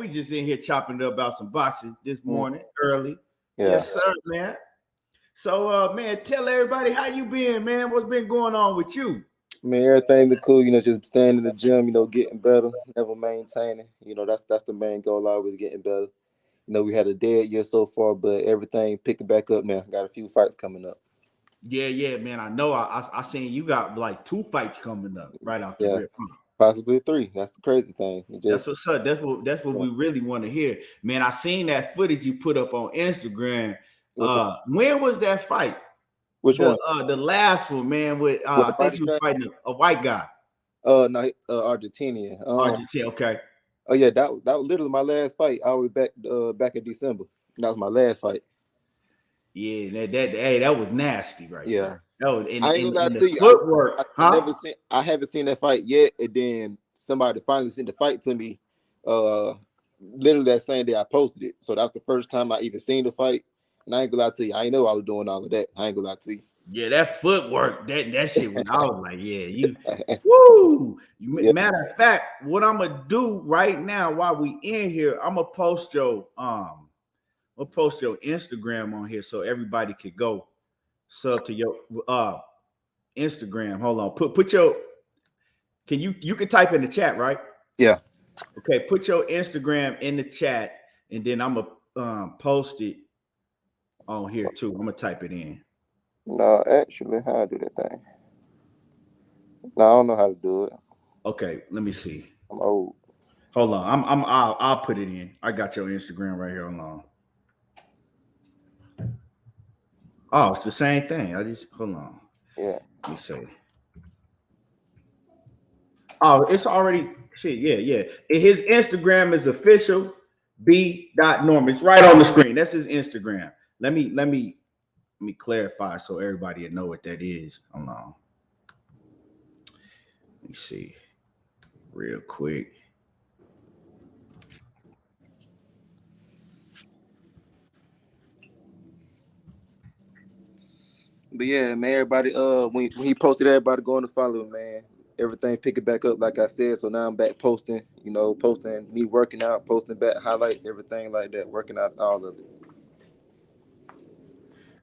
We just in here chopping it up about some boxing this morning early. Yeah. Yes, sir, man. So, man, tell everybody how you been, man. What's been going on with you? Man, everything been cool, just staying in the gym, getting better, never maintaining. That's the main goal, always getting better. We had a dead year so far, but everything picking back up now. Got a few fights coming up. Yeah, man. I know. I seen you got like 2 fights coming up right off the Yeah, rip. possibly 3. That's the crazy thing. That's what's up. That's what we really want to hear, man. I seen that footage you put up on Instagram. When was that fight? Which one? The last one, man. With I think he was fighting a white guy. No, Argentinian. Argentina. Okay. Oh yeah, that was literally my last fight. I was back in December. That was my last fight. Yeah, that was nasty, right? Yeah. There. That was I ain't gonna lie to you. Footwork. I haven't seen that fight yet, and then somebody finally sent the fight to me. Literally that same day I posted it. So that's the first time I even seen the fight. And I ain't gonna lie to you. I ain't know I was doing all of that. I ain't gonna lie to you. Yeah, that footwork, that shit. When I was like, yeah, you, woo. Yeah. Matter of fact, what I'm gonna do right now while we in here, I'm gonna post your Instagram on here so everybody could go sub to your Instagram. Hold on, put your. Can you can type in the chat, right? Yeah. Okay, put your Instagram in the chat, and then I'm gonna post it on here too. I'm gonna type it in. No, actually, how I do that thing? No, I don't know how to do it. Okay, let me see. I'm old. Hold on. I'll put it in. I got your Instagram right here. Hold on. Oh, it's the same thing. Hold on. Yeah. Let me see. Oh, it's already shit. Yeah. His Instagram is official b.norm. It's right on the screen. That's his Instagram. Let me clarify so everybody will know what that is. Hold on. Let me see real quick. But yeah, man, everybody, when he posted, everybody going to follow him, man. Everything picking back up, like I said. So now I'm back posting, posting me working out, posting back highlights, everything like that, working out all of it.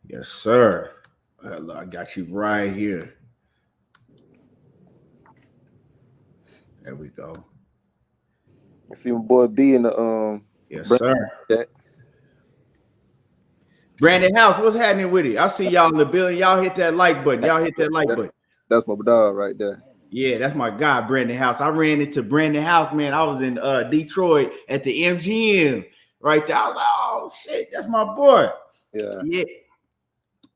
Yes, sir. I got you right here. There we go. I see my boy B in the Yes, sir. Chat. Brandon House, what's happening with it? I see y'all in the building. Y'all hit that like button. Button. That's my dog right there. Yeah, that's my guy, Brandon House. I ran into Brandon House, man. I was in Detroit at the MGM right there. I was like, oh shit, that's my boy.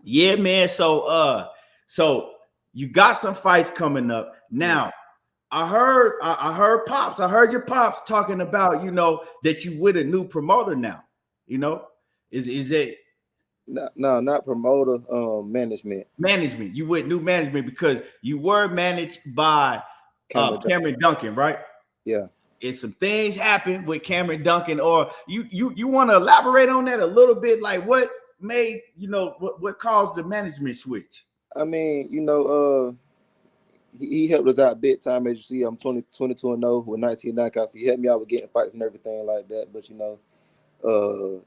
Yeah, man. So you got some fights coming up now. I heard Pops. I heard your Pops talking about, that you with a new promoter now. Is it? No, not promoter. Management. Management. You with new management because you were managed by Cameron Duncan, right? Yeah. And some things happened with Cameron Duncan, or you want to elaborate on that a little bit? Like what made what caused the management switch? I mean, he helped us out big time. As you see, I'm 22-0 with 19 knockouts. He helped me out with getting fights and everything like that. But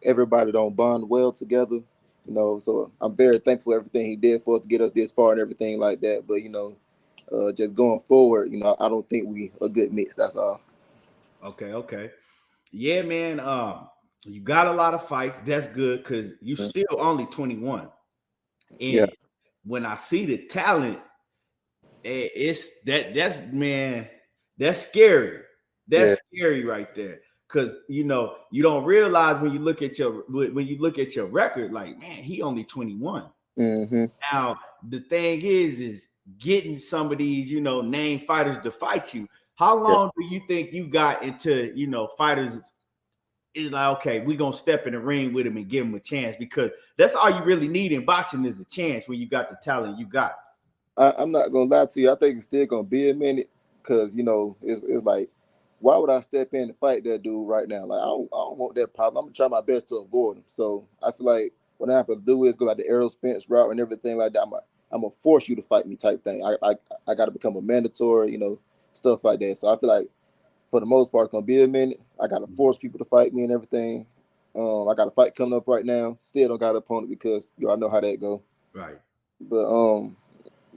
everybody don't bond well together. So I'm very thankful for everything he did for us to get us this far and everything like that. But just going forward, I don't think we a good mix. That's all. Okay. Yeah, man. You got a lot of fights. That's good because you still only 21. And when I see the talent, it's that's scary. That's scary right there. Because you don't realize when you look at your record, like, man, he only 21. Mm-hmm. Now the thing is getting some of these name fighters to fight you. How long do you think you got into fighters is like, okay, we're gonna step in the ring with him and give him a chance? Because that's all you really need in boxing is a chance when you got the talent you got. I'm not gonna lie to you. I think it's still gonna be a minute because it's like, why would I step in and fight that dude right now? Like I don't want that problem. I'm gonna try my best to avoid him. So I feel like what I have to do is go like the Errol Spence route and everything like that. I'm gonna force you to fight me type thing. I got to become a mandatory, stuff like that. So I feel like for the most part, it's gonna be a minute. I gotta force people to fight me and everything. I got a fight coming up right now. Still don't got an opponent because I know how that go. Right. But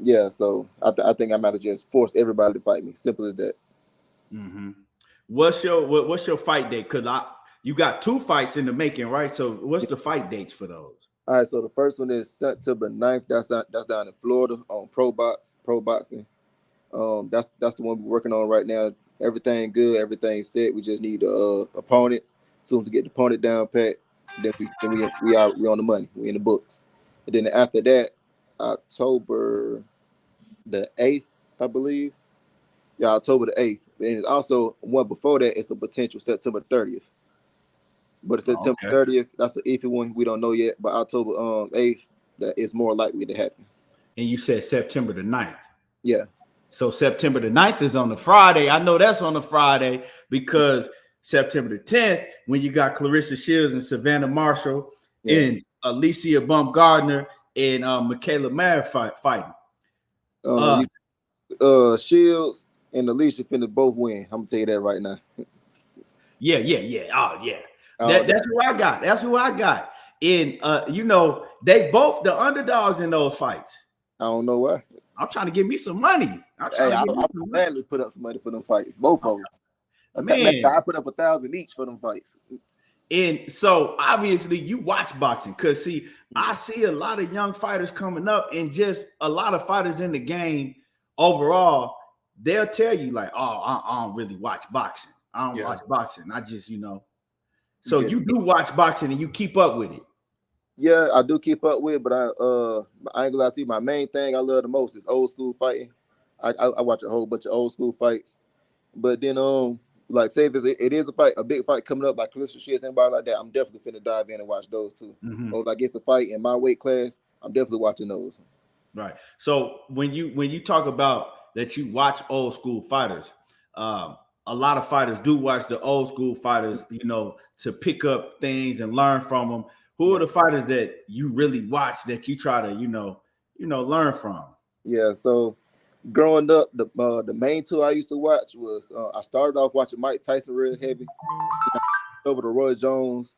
yeah. So I think I'm about to just force everybody to fight me. Simple as that. Mm-hmm. What's your fight date? Because you got 2 fights in the making, right? So what's the fight dates for those? All right. So the first one is September 9th. That's down in Florida on Pro Boxing. That's the one we're working on right now. Everything good, everything set. We just need the opponent. As soon as we get the opponent down pat, then we on the money. We in the books. And then after that, October the 8th, I believe. Yeah, October the 8th. And it's also one before that. It's a potential September 30th. But September 30th, that's an iffy one. We don't know yet. But October 8th, that is more likely to happen. And you said September the 9th. Yeah. So September the 9th is on the Friday. I know that's on the Friday because September the 10th, when you got Clarissa Shields and Savannah Marshall and Alicia Baumgardner and Michaela Mayer fighting. Shields and Alicia finna both win. I'm gonna tell you that right now. Yeah. Oh, yeah. That's who I got. That's who I got. And they both the underdogs in those fights. I don't know why. I'm trying to get me some money. I'll gladly put up some money for them fights. Both of them. Man, I put up 1,000 each for them fights. And so obviously you watch boxing because I see a lot of young fighters coming up and just a lot of fighters in the game overall. They'll tell you like, oh, I don't really watch boxing. I don't watch boxing. I just, So you do watch boxing and you keep up with it. Yeah, I do keep up with it, but I ain't gonna lie to you. My main thing I love the most is old school fighting. I watch a whole bunch of old school fights. But then like say if it is a big fight coming up like Clarissa Shields, anybody like that, I'm definitely finna dive in and watch those too. Mm-hmm. Or like it's a fight in my weight class, I'm definitely watching those. Right. So when you talk about that you watch old school fighters, a lot of fighters do watch the old school fighters, to pick up things and learn from them. Who are the fighters that you really watch that you try to, learn from? Yeah. So growing up, the main 2 I used to watch was I started off watching Mike Tyson real heavy, over to Roy Jones.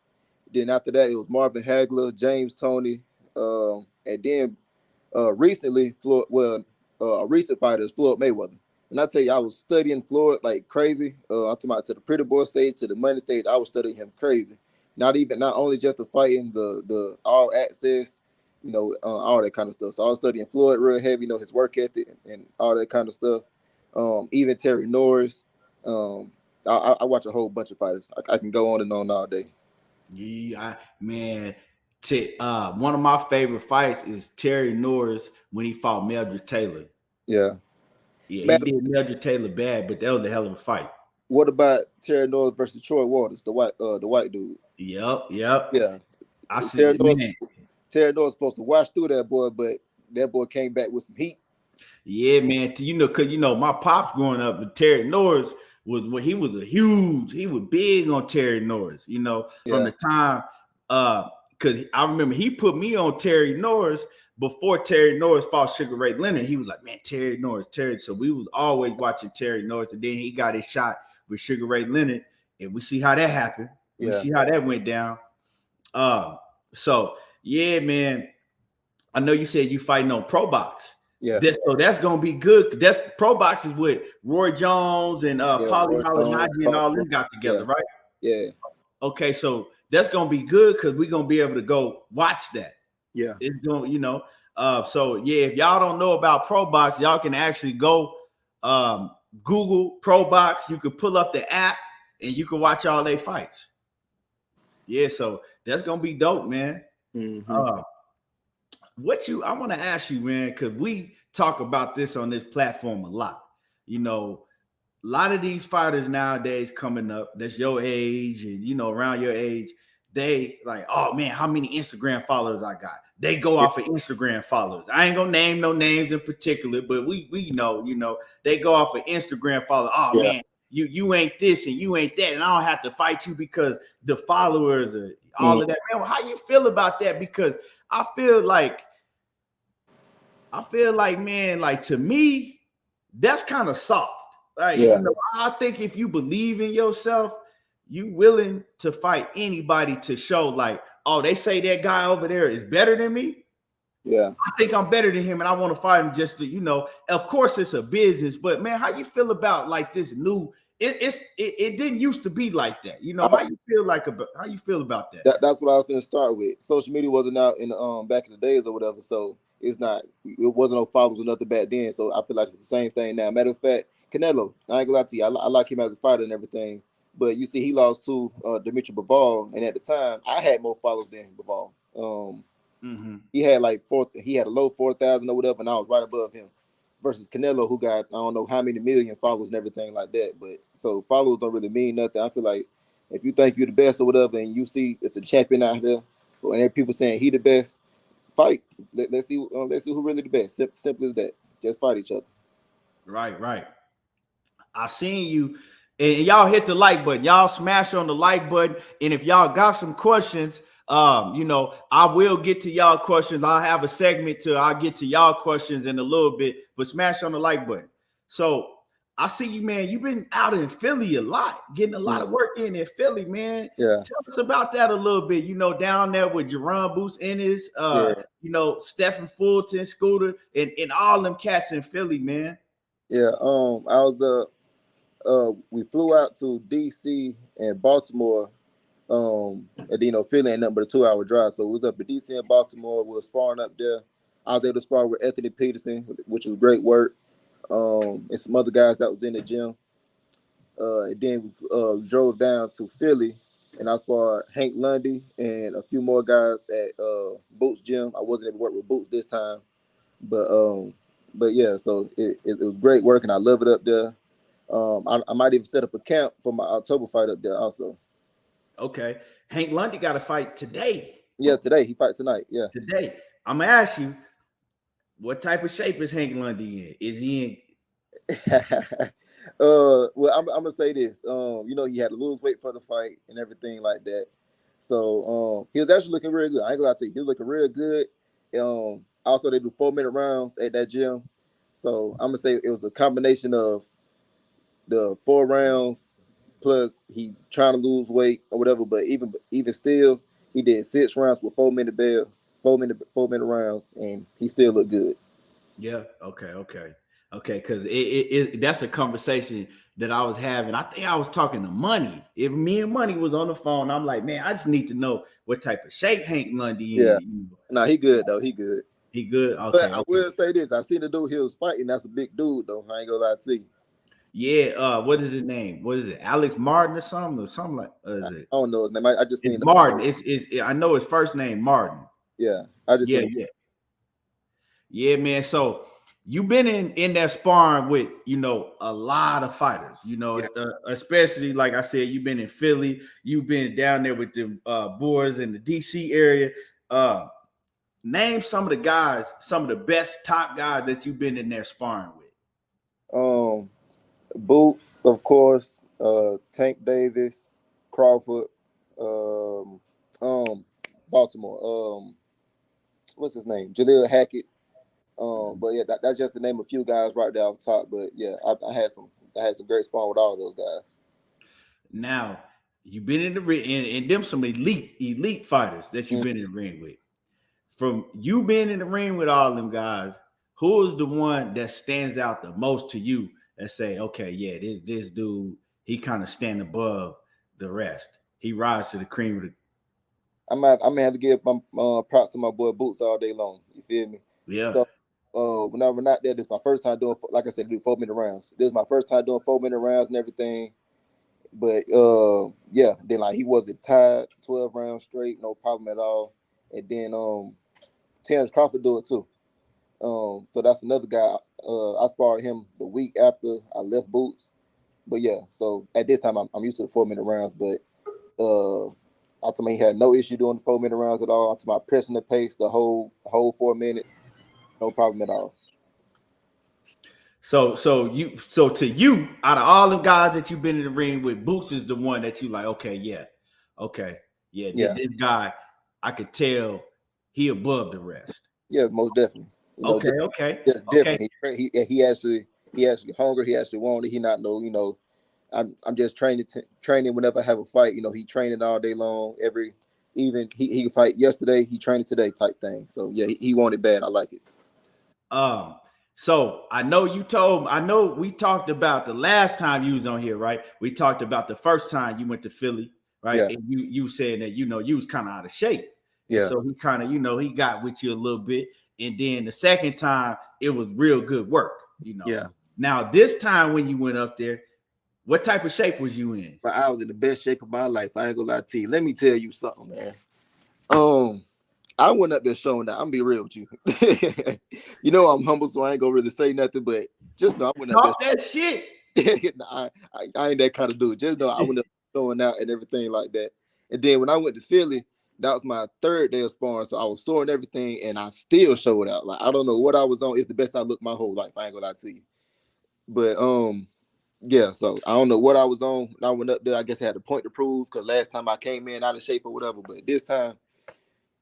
Then after that, it was Marvin Hagler, James Toney, and then recently, a recent fighter is Floyd Mayweather. And I tell you, I was studying Floyd like crazy. I'm talking about to the pretty boy stage, to the money stage. I was studying him crazy. Not only just the fighting, the all access, all that kind of stuff. So I was studying Floyd real heavy, his work ethic and all that kind of stuff. Even Terry Norris. I watch a whole bunch of fighters. I can go on and on all day. Yeah, man. One of my favorite fights is Terry Norris when he fought Meldrick Taylor. Yeah. Yeah, man, he did Meldrick Taylor bad, but that was a hell of a fight. What about Terry Norris versus Troy Waters, the white dude? Yep. Yeah. I see. Terry Norris supposed to wash through that boy, but that boy came back with some heat. Yeah, man. Because my pops growing up, with Terry Norris was when he was big on Terry Norris. From the time, because I remember he put me on Terry Norris before Terry Norris fought Sugar Ray Leonard. He was like, man, Terry Norris. So we was always watching Terry Norris, and then he got his shot with Sugar Ray Leonard, and we see how that happened. We see how that went down. So yeah, man. I know you said you fighting on Pro Box. Yeah. So that's gonna be good. That's Pro Box is with Roy Jones and Paulie Malignaggi and all them got together, right? Yeah. Okay, so that's gonna be good because we're gonna be able to go watch that. Yeah. It's going, so yeah, if y'all don't know about Pro Box, y'all can actually go Google Pro Box. You can pull up the app and you can watch all their fights. Yeah, so that's gonna be dope, man. Mm-hmm. I want to ask you, man, because we talk about this on this platform a lot. A lot of these fighters nowadays coming up, that's your age and around your age, they like, oh man, how many Instagram followers I got? They go off of Instagram followers. I ain't gonna name no names in particular, but we know, they go off of Instagram followers. Oh man, you ain't this and you ain't that, and I don't have to fight you because the followers are all of that. Man, how you feel about that? Because I feel like, man, like to me, that's kind of soft. Like, Yeah. I think if you believe in yourself, you willing to fight anybody to show like, oh, they say that guy over there is better than me. Yeah. I think I'm better than him, and I want to fight him just to, of course it's a business, but man, how you feel about like this new? It didn't used to be like that. How you feel about that? That's what I was going to start with. Social media wasn't out in back in the days or whatever, so it wasn't no followers or nothing back then. So I feel like it's the same thing now. Matter of fact, Canelo, I ain't gonna lie to you, I like him as a fighter and everything, but you see, he lost to Dimitri Bivol, and at the time, I had more followers than Bivol. He had he had a low 4,000 or whatever, and I was right above him. Versus Canelo, who got I don't know how many million followers and everything like that. But so followers don't really mean nothing. I feel like if you think you're the best or whatever, and you see it's a champion out there, and there are people saying he the best, fight. Let's see who really the best. Simple as that. Just fight each other. Right. I seen you, and y'all hit the like button. Y'all smash on the like button, and if y'all got some questions, I will get to y'all questions. I'll have a segment I'll get to y'all questions in a little bit, but smash on the like button. So I see you, man. You've been out in Philly a lot, getting a lot of work in Philly, man. Yeah. Tell us about that a little bit. Down there with Jaron Davis Ennis, Stephen Fulton, Scooter, and all them cats in Philly, man. Yeah. I was we flew out to DC and Baltimore. And Philly ain't nothing but a 2-hour drive. So we was up at DC and Baltimore. We were sparring up there. I was able to spar with Anthony Peterson, which was great work. And some other guys that was in the gym. And then we drove down to Philly, and I sparred Hank Lundy and a few more guys at Boots Gym. I wasn't able to work with Boots this time, but yeah. So it was great work, and I love it up there. I might even set up a camp for my October fight up there also. Okay. Hank Lundy got a fight today. Yeah, today. He fight tonight. Yeah. Today. I'm going to ask you, what type of shape is Hank Lundy in? Is he in? Well, I'm going to say this. He had to lose weight for the fight and everything like that. So he was actually looking real good. I ain't going to lie to you. He was looking real good. Also, they do 4-minute rounds at that gym. So I'm going to say it was a combination of the 4 rounds plus he trying to lose weight or whatever, but even still, he did 6 rounds with 4-minute bells, 4-minute rounds, and he still looked good. Yeah. Okay. Because that's a conversation that I was having. I think I was talking to Money. If me and Money was on the phone, I'm like, man, I just need to know what type of shape Hank Lundy in. Yeah. No, he good though. He good. He good. Okay. But I will say this: I seen the dude he was fighting. That's a big dude though. I ain't gonna lie to you. Yeah, what is his name? What is it? Alex Martin or something like? Is it? I don't know his name. I just seen it's Martin. It's I know his first name Martin. Yeah, I just yeah, man. So you've been in that sparring with a lot of fighters. Especially like I said, you've been in Philly. You've been down there with the boys in the DC area. Name some of the guys, some of the best top guys that you've been in there sparring with. Boots, of course, Tank Davis, Crawford, Baltimore. What's his name? Jaleel Hackett. But yeah, that's just to name a few guys right there off top. But yeah, I had some great sparring with all those guys. Now you've been in the ring, and them some elite fighters that you've been in the ring with. From you being in the ring with all them guys, who is the one that stands out the most to you? That say, okay, yeah, this dude, he kind of stand above the rest. He rises to the cream of the. I may have to give my props to my boy Boots all day long. You feel me? Yeah. So when I was not there, this is my first time doing, like I said, do 4-minute rounds. This is my first time doing 4-minute rounds and everything. But yeah, then like he wasn't tired, 12 rounds straight, no problem at all. And then Terence Crawford do it too. So that's another guy. I sparred him the week after I left Boots. But yeah, so at this time I'm used to the 4-minute rounds. But ultimately he had no issue doing the 4-minute rounds at all. Ultimately pressing the pace the whole 4 minutes, no problem at all. So to you, out of all the guys that you've been in the ring with, Boots is the one that you like. Okay. This guy, I could tell he above the rest. Yeah, most definitely. Okay. Just different. He actually he actually hungry. He actually wanted. He not know, I'm just training whenever I have a fight. He training all day long. Even he can fight yesterday. He training today type thing. So yeah, he wanted bad. I like it. Um, so I know we talked about the last time you was on here, right? We talked about the first time you went to Philly, right? Yeah. And you saying that you was kind of out of shape. And Yeah. so he kind of, he got with you a little bit. And then the second time it was real good work, Yeah. Now this time when you went up there, what type of shape was you in? But I was in the best shape of my life. I ain't gonna lie to you. Let me tell you something, man. I went up there showing that. I'm gonna be real with you. I'm humble, so I ain't gonna really say nothing. But just know I went up there. Talk that shit. Nah, I ain't that kind of dude. Just know I went up showing out and everything like that. And then when I went to Philly, that was my third day of sparring. So I was sore and everything, and I still showed out. Like I don't know what I was on. It's the best I looked my whole life. I ain't gonna lie to you. But yeah. So I don't know what I was on. When I went up there, I guess I had a point to prove because last time I came in out of shape or whatever. But this time,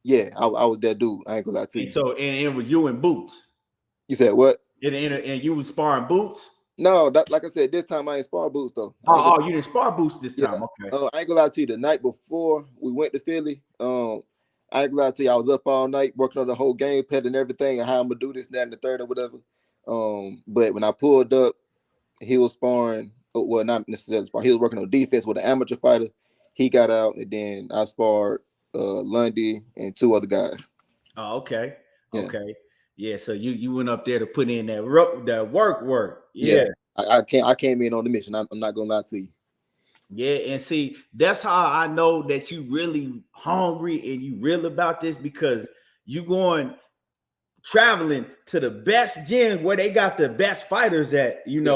yeah, I was that dude. I ain't gonna lie to you. So and it was you in boots. You said what? And you was sparring boots. No, like I said, this time I ain't spar boots though. You didn't spar boots this time. Yeah. Okay. I ain't gonna lie to you. The night before we went to Philly, I ain't gonna lie to you. I was up all night working on the whole game plan and everything, and how I'm gonna do this, that, and the third, or whatever. But when I pulled up, he was sparring. Well, not necessarily sparring. He was working on defense with an amateur fighter. He got out, and then I sparred Lundy and two other guys. Oh, okay. Yeah. Okay. Yeah. So you went up there to put in that work. Yeah. I came in on the mission. I'm not gonna lie to you. Yeah, and see, that's how I know that you really hungry and you real about this, because you going traveling to the best gyms where they got the best fighters at, you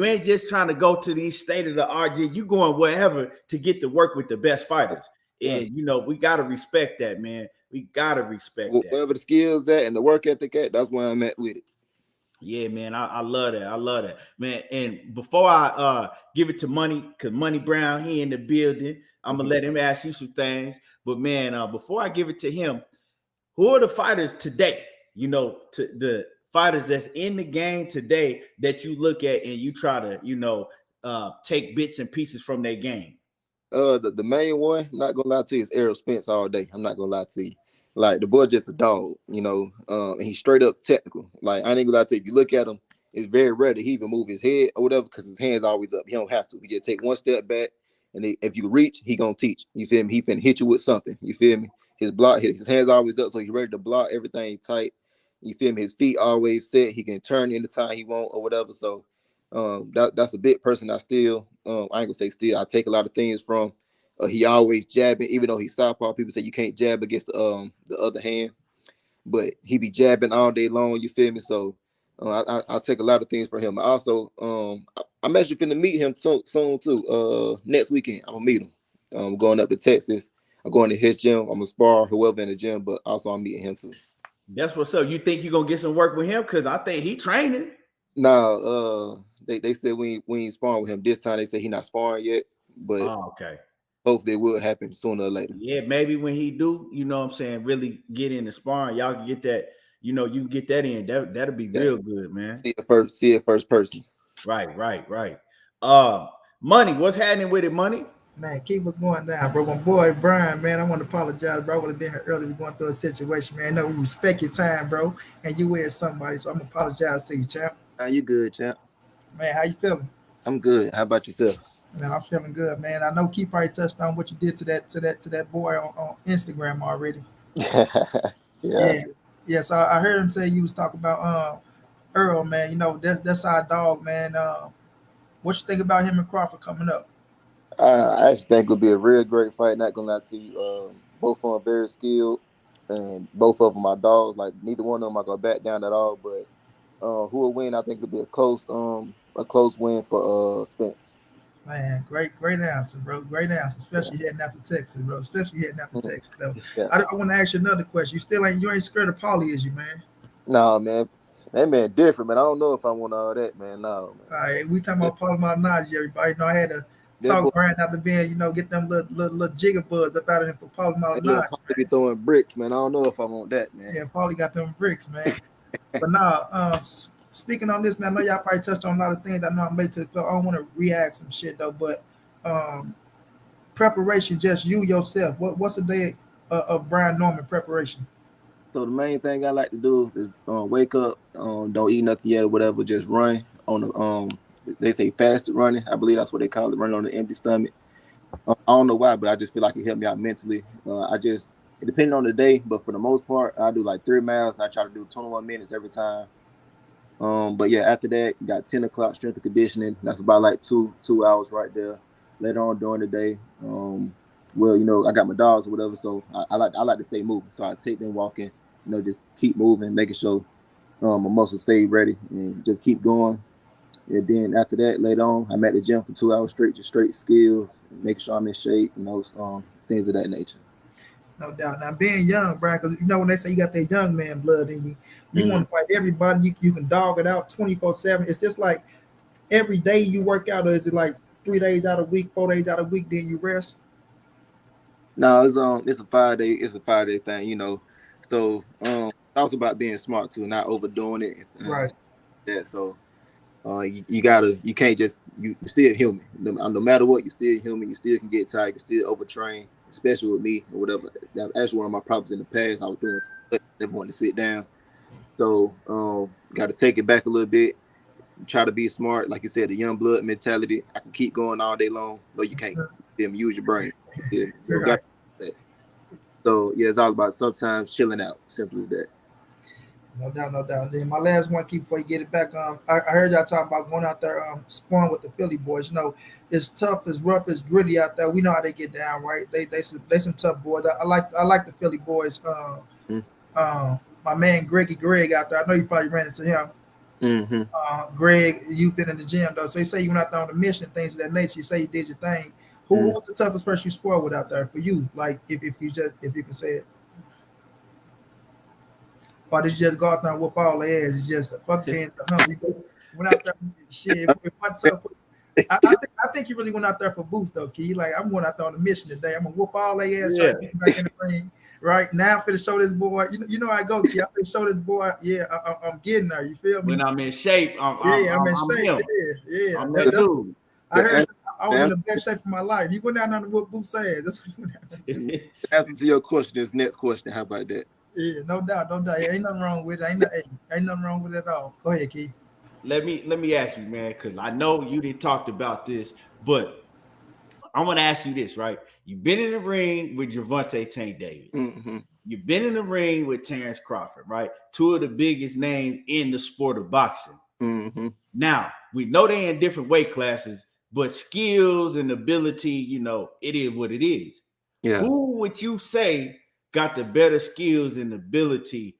ain't just trying to go to these state-of-the-art gyms. You going wherever to get to work with the best fighters. And we gotta respect that, man. We gotta respect that. Wherever the skills at and the work ethic at, that's where I'm at with it. Yeah, man, I love that. I love that, man. And before I give it to Money, because Money Brown, he in the building, I'm gonna let him ask you some things. But man, before I give it to him, who are the fighters today? To the fighters that's in the game today that you look at and you try to, take bits and pieces from their game. The main one, I'm not gonna lie to you, is Errol Spence all day. I'm not gonna lie to you. Like the boy just a dog, and he's straight up technical. Like I ain't gonna lie to you. If you look at him, it's very rare that he even move his head or whatever because his hand's always up. He don't have to. He just take one step back, and if you reach, he gonna teach. You feel me? He finna hit you with something. You feel me? His hands always up, so he's ready to block everything tight. You feel me? His feet always set. He can turn anytime he want or whatever. So, that's a big person. I still, I ain't gonna say still. I take a lot of things from. He always jabbing, even though he's southpaw. People say you can't jab against the other hand, but he be jabbing all day long. You feel me? So I take a lot of things from him. Also, I'm actually finna meet him soon too. Next weekend I'm gonna meet him. I'm going up to Texas. I'm going to his gym. I'm gonna spar whoever in the gym, but also I'm meeting him too. That's what's up. You think you're gonna get some work with him? Because I think he training. Nah, they said we ain't sparring with him this time. They said he not sparring yet, but okay. Hopefully it will happen sooner or later. Yeah, maybe when he do, what I'm saying, really get in the sparring, y'all can get that, you can get that in. That'll be real good, man. See it first person. Right. Money, what's happening with it, Money? Man, keep what's going down, bro. My boy Brian, man, I want to apologize, bro. I would have been here earlier going through a situation, man. No, we respect your time, bro. And you with somebody, so I'm gonna apologize to you, champ. You good, champ? Man, how you feeling? I'm good. How about yourself? Man, I'm feeling good, man. I know Keith already touched on what you did to that boy on Instagram already. Yeah. So I heard him say you was talking about Earl, man. That's our dog, man. What you think about him and Crawford coming up? I actually think it'll be a real great fight. Not gonna lie to you. Both of them very skilled, and both of them are dogs. Like neither one of them are gonna back down at all. But who will win? I think it'll be a close win for Spence. Man, great answer, bro. Great answer, especially heading out to Texas, bro. Though. Yeah. I want to ask you another question. You ain't scared of Paulie, is you, man? Nah, man. That man different, man. I don't know if I want all that, man. No, man. All right, we talking about Paulie Maldonado, everybody. I had to talk Brian out the bend, get them little jigger buzz up out of him for Paulie Maldonado. Paulie be throwing bricks, man. I don't know if I want that, man. Yeah, Paulie got them bricks, man. But nah, speaking on this, man, I know y'all probably touched on a lot of things. I know I'm late to the club. I don't want to react some shit though, but preparation, just you yourself. What's a day of Brian Norman preparation? So the main thing I like to do is wake up, don't eat nothing yet or whatever, just run on the they say fasted running. I believe that's what they call it, running on an empty stomach. I don't know why, but I just feel like it helped me out mentally. It depends on the day, but for the most part, I do like 3 miles and I try to do 21 minutes every time. But yeah, after that, got 10 o'clock strength and conditioning. That's about like two hours right there. Later on during the day, well, I got my dogs or whatever, so I like to stay moving. So I take them walking, just keep moving, making sure my muscles stay ready and just keep going. And then after that, later on, I'm at the gym for 2 hours straight, just straight skills, making sure I'm in shape, things of that nature. No doubt. Now, being young, Brian, because when they say you got that young man blood in you want to fight everybody. You can dog it out 24/7. It's just like every day you work out, or is it like 3 days out of week, 4 days out of week, then you rest? No, it's a 5 day thing, So it's also about being smart too, not overdoing it. Right. So you can't just you still human. No matter what, you still human. You still can get tired. You still overtrain, especially with me or whatever. That was actually one of my problems in the past. I was doing, never wanted to sit down. So got to take it back a little bit. Try to be smart, like you said, the young blood mentality. I can keep going all day long. No, you can't. Use your brain. Right. So yeah, it's all about sometimes chilling out. Simple as that. No doubt, no doubt. Then my last one, keep before you get it back. I heard y'all talk about going out there, sparring with the Philly boys. It's tough, it's rough, it's gritty out there. We know how they get down, right? They some tough boys. I like the Philly boys. My man Greg out there. I know you probably ran into him. Mm-hmm. Greg, you've been in the gym though, so you say you went out there on a mission, things of that nature. You say you did your thing. Who was the toughest person you sparred with out there for you? Like if you can say it. Or did you just go out there and whoop all their ass? It's just fuck being hungry. Went out there, shit. I think you really went out there for boost though, Key. Like I'm going out there on a mission today. I'm gonna whoop all their ass, try to get back in the ring. Right now, I'm finna show this boy. You know how I go, Key. I'm finna show this boy. Yeah, I'm getting there. You feel me? When I'm in shape, I'm in shape. Yeah. I'm that dude. I heard I was in the best shape of my life. You went down on the whoop Boost ass. That's what you went down. Answer to your question, this next question. How about that? Yeah, no doubt. Ain't nothing wrong with it. Ain't nothing wrong with it at all. Go ahead, Key. Let me ask you, man, because I know you didn't talk about this, but I want to ask you this, right? You've been in the ring with Gervonta Tank Davis. Mm-hmm. You've been in the ring with Terence Crawford, right? Two of the biggest names in the sport of boxing. Mm-hmm. Now, we know they're in different weight classes, but skills and ability, it is what it is. Yeah. Who would you say got the better skills and ability,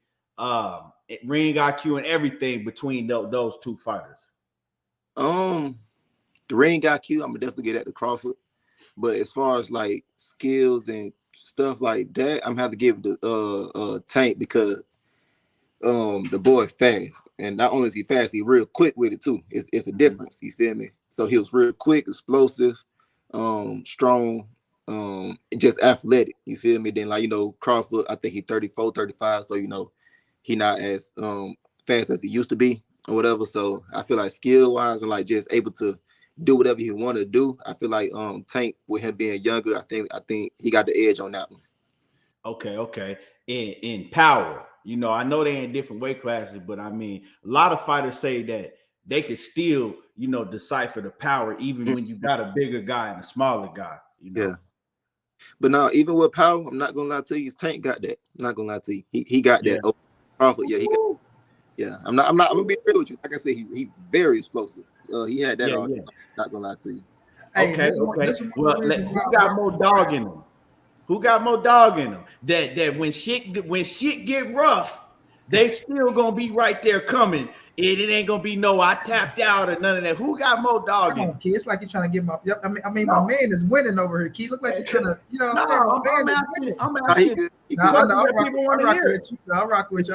ring IQ and everything between those two fighters? The ring IQ, I'm gonna definitely get at the Crawford. But as far as like skills and stuff like that, I'm gonna have to give it to Tank because the boy fast. And not only is he fast, he real quick with it too. It's a difference, you feel me? So he was real quick, explosive, strong, just athletic, you feel me? Then Crawford, I think he 34, 35, so he not as fast as he used to be or whatever. So I feel like skill wise and like just able to do whatever he want to do. I feel like Tank, with him being younger, I think he got the edge on that one. Okay. In power, I know they're in different weight classes, but I mean, a lot of fighters say that they can still, decipher the power even when you got a bigger guy and a smaller guy. Yeah. But now, even with power, I'm not gonna lie to you, Tank got that. I'm not gonna lie to you. He got that. Oh, Crawford, yeah, he got. Yeah, I'm gonna be real with you. Like I said, he very explosive. He had that on. Not gonna lie to you. Okay. Well, who got more dog in him? Who got more dog in them? That when shit get rough, they still gonna be right there coming. It ain't gonna be no I tapped out or none of that. Who got more dog in them? Key, it's like you're trying to get my. I mean, my man is winning over here. Key, look like you're trying to. I'm saying. I'm asking. I'll rock with you.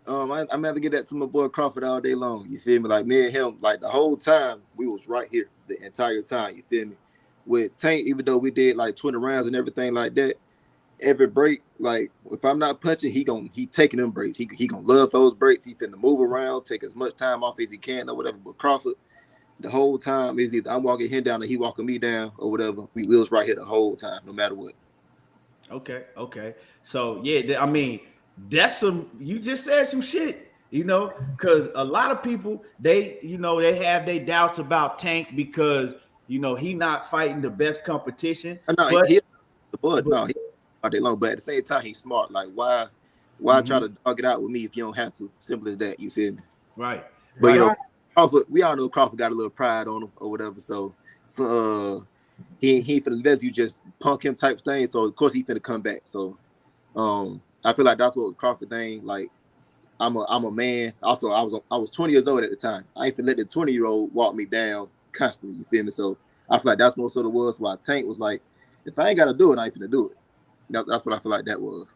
I'm gonna have to get that to my boy Crawford all day long. You feel me? Like me and him, like the whole time we was right here the entire time. You feel me? With Tank, even though we did like 20 rounds and everything like that, every break, like if I'm not punching, he taking them breaks. He gonna love those breaks. He finna move around, take as much time off as he can or whatever. But Crawford, the whole time is either I'm walking him down or he walking me down or whatever. We was right here the whole time, no matter what. Okay. So yeah, I mean, that's some. You just said some shit. Because a lot of people they have their doubts about Tank because he not fighting the best competition. No, But he all day long. But at the same time, he's smart. Like why try to dog it out with me if you don't have to? Simple as that. You feel me? Right. But Crawford, we all know Crawford got a little pride on him or whatever. So he finna let you just punk him type thing. So of course he finna come back. So I feel like that's what Crawford thing. Like I'm a man. Also, I was 20 years old at the time. I ain't finna let the 20-year-old walk me down constantly. You feel me? So I feel like that's most of the was why Tank was like, if I ain't gotta do it, I ain't finna do it. That's what I feel like that was.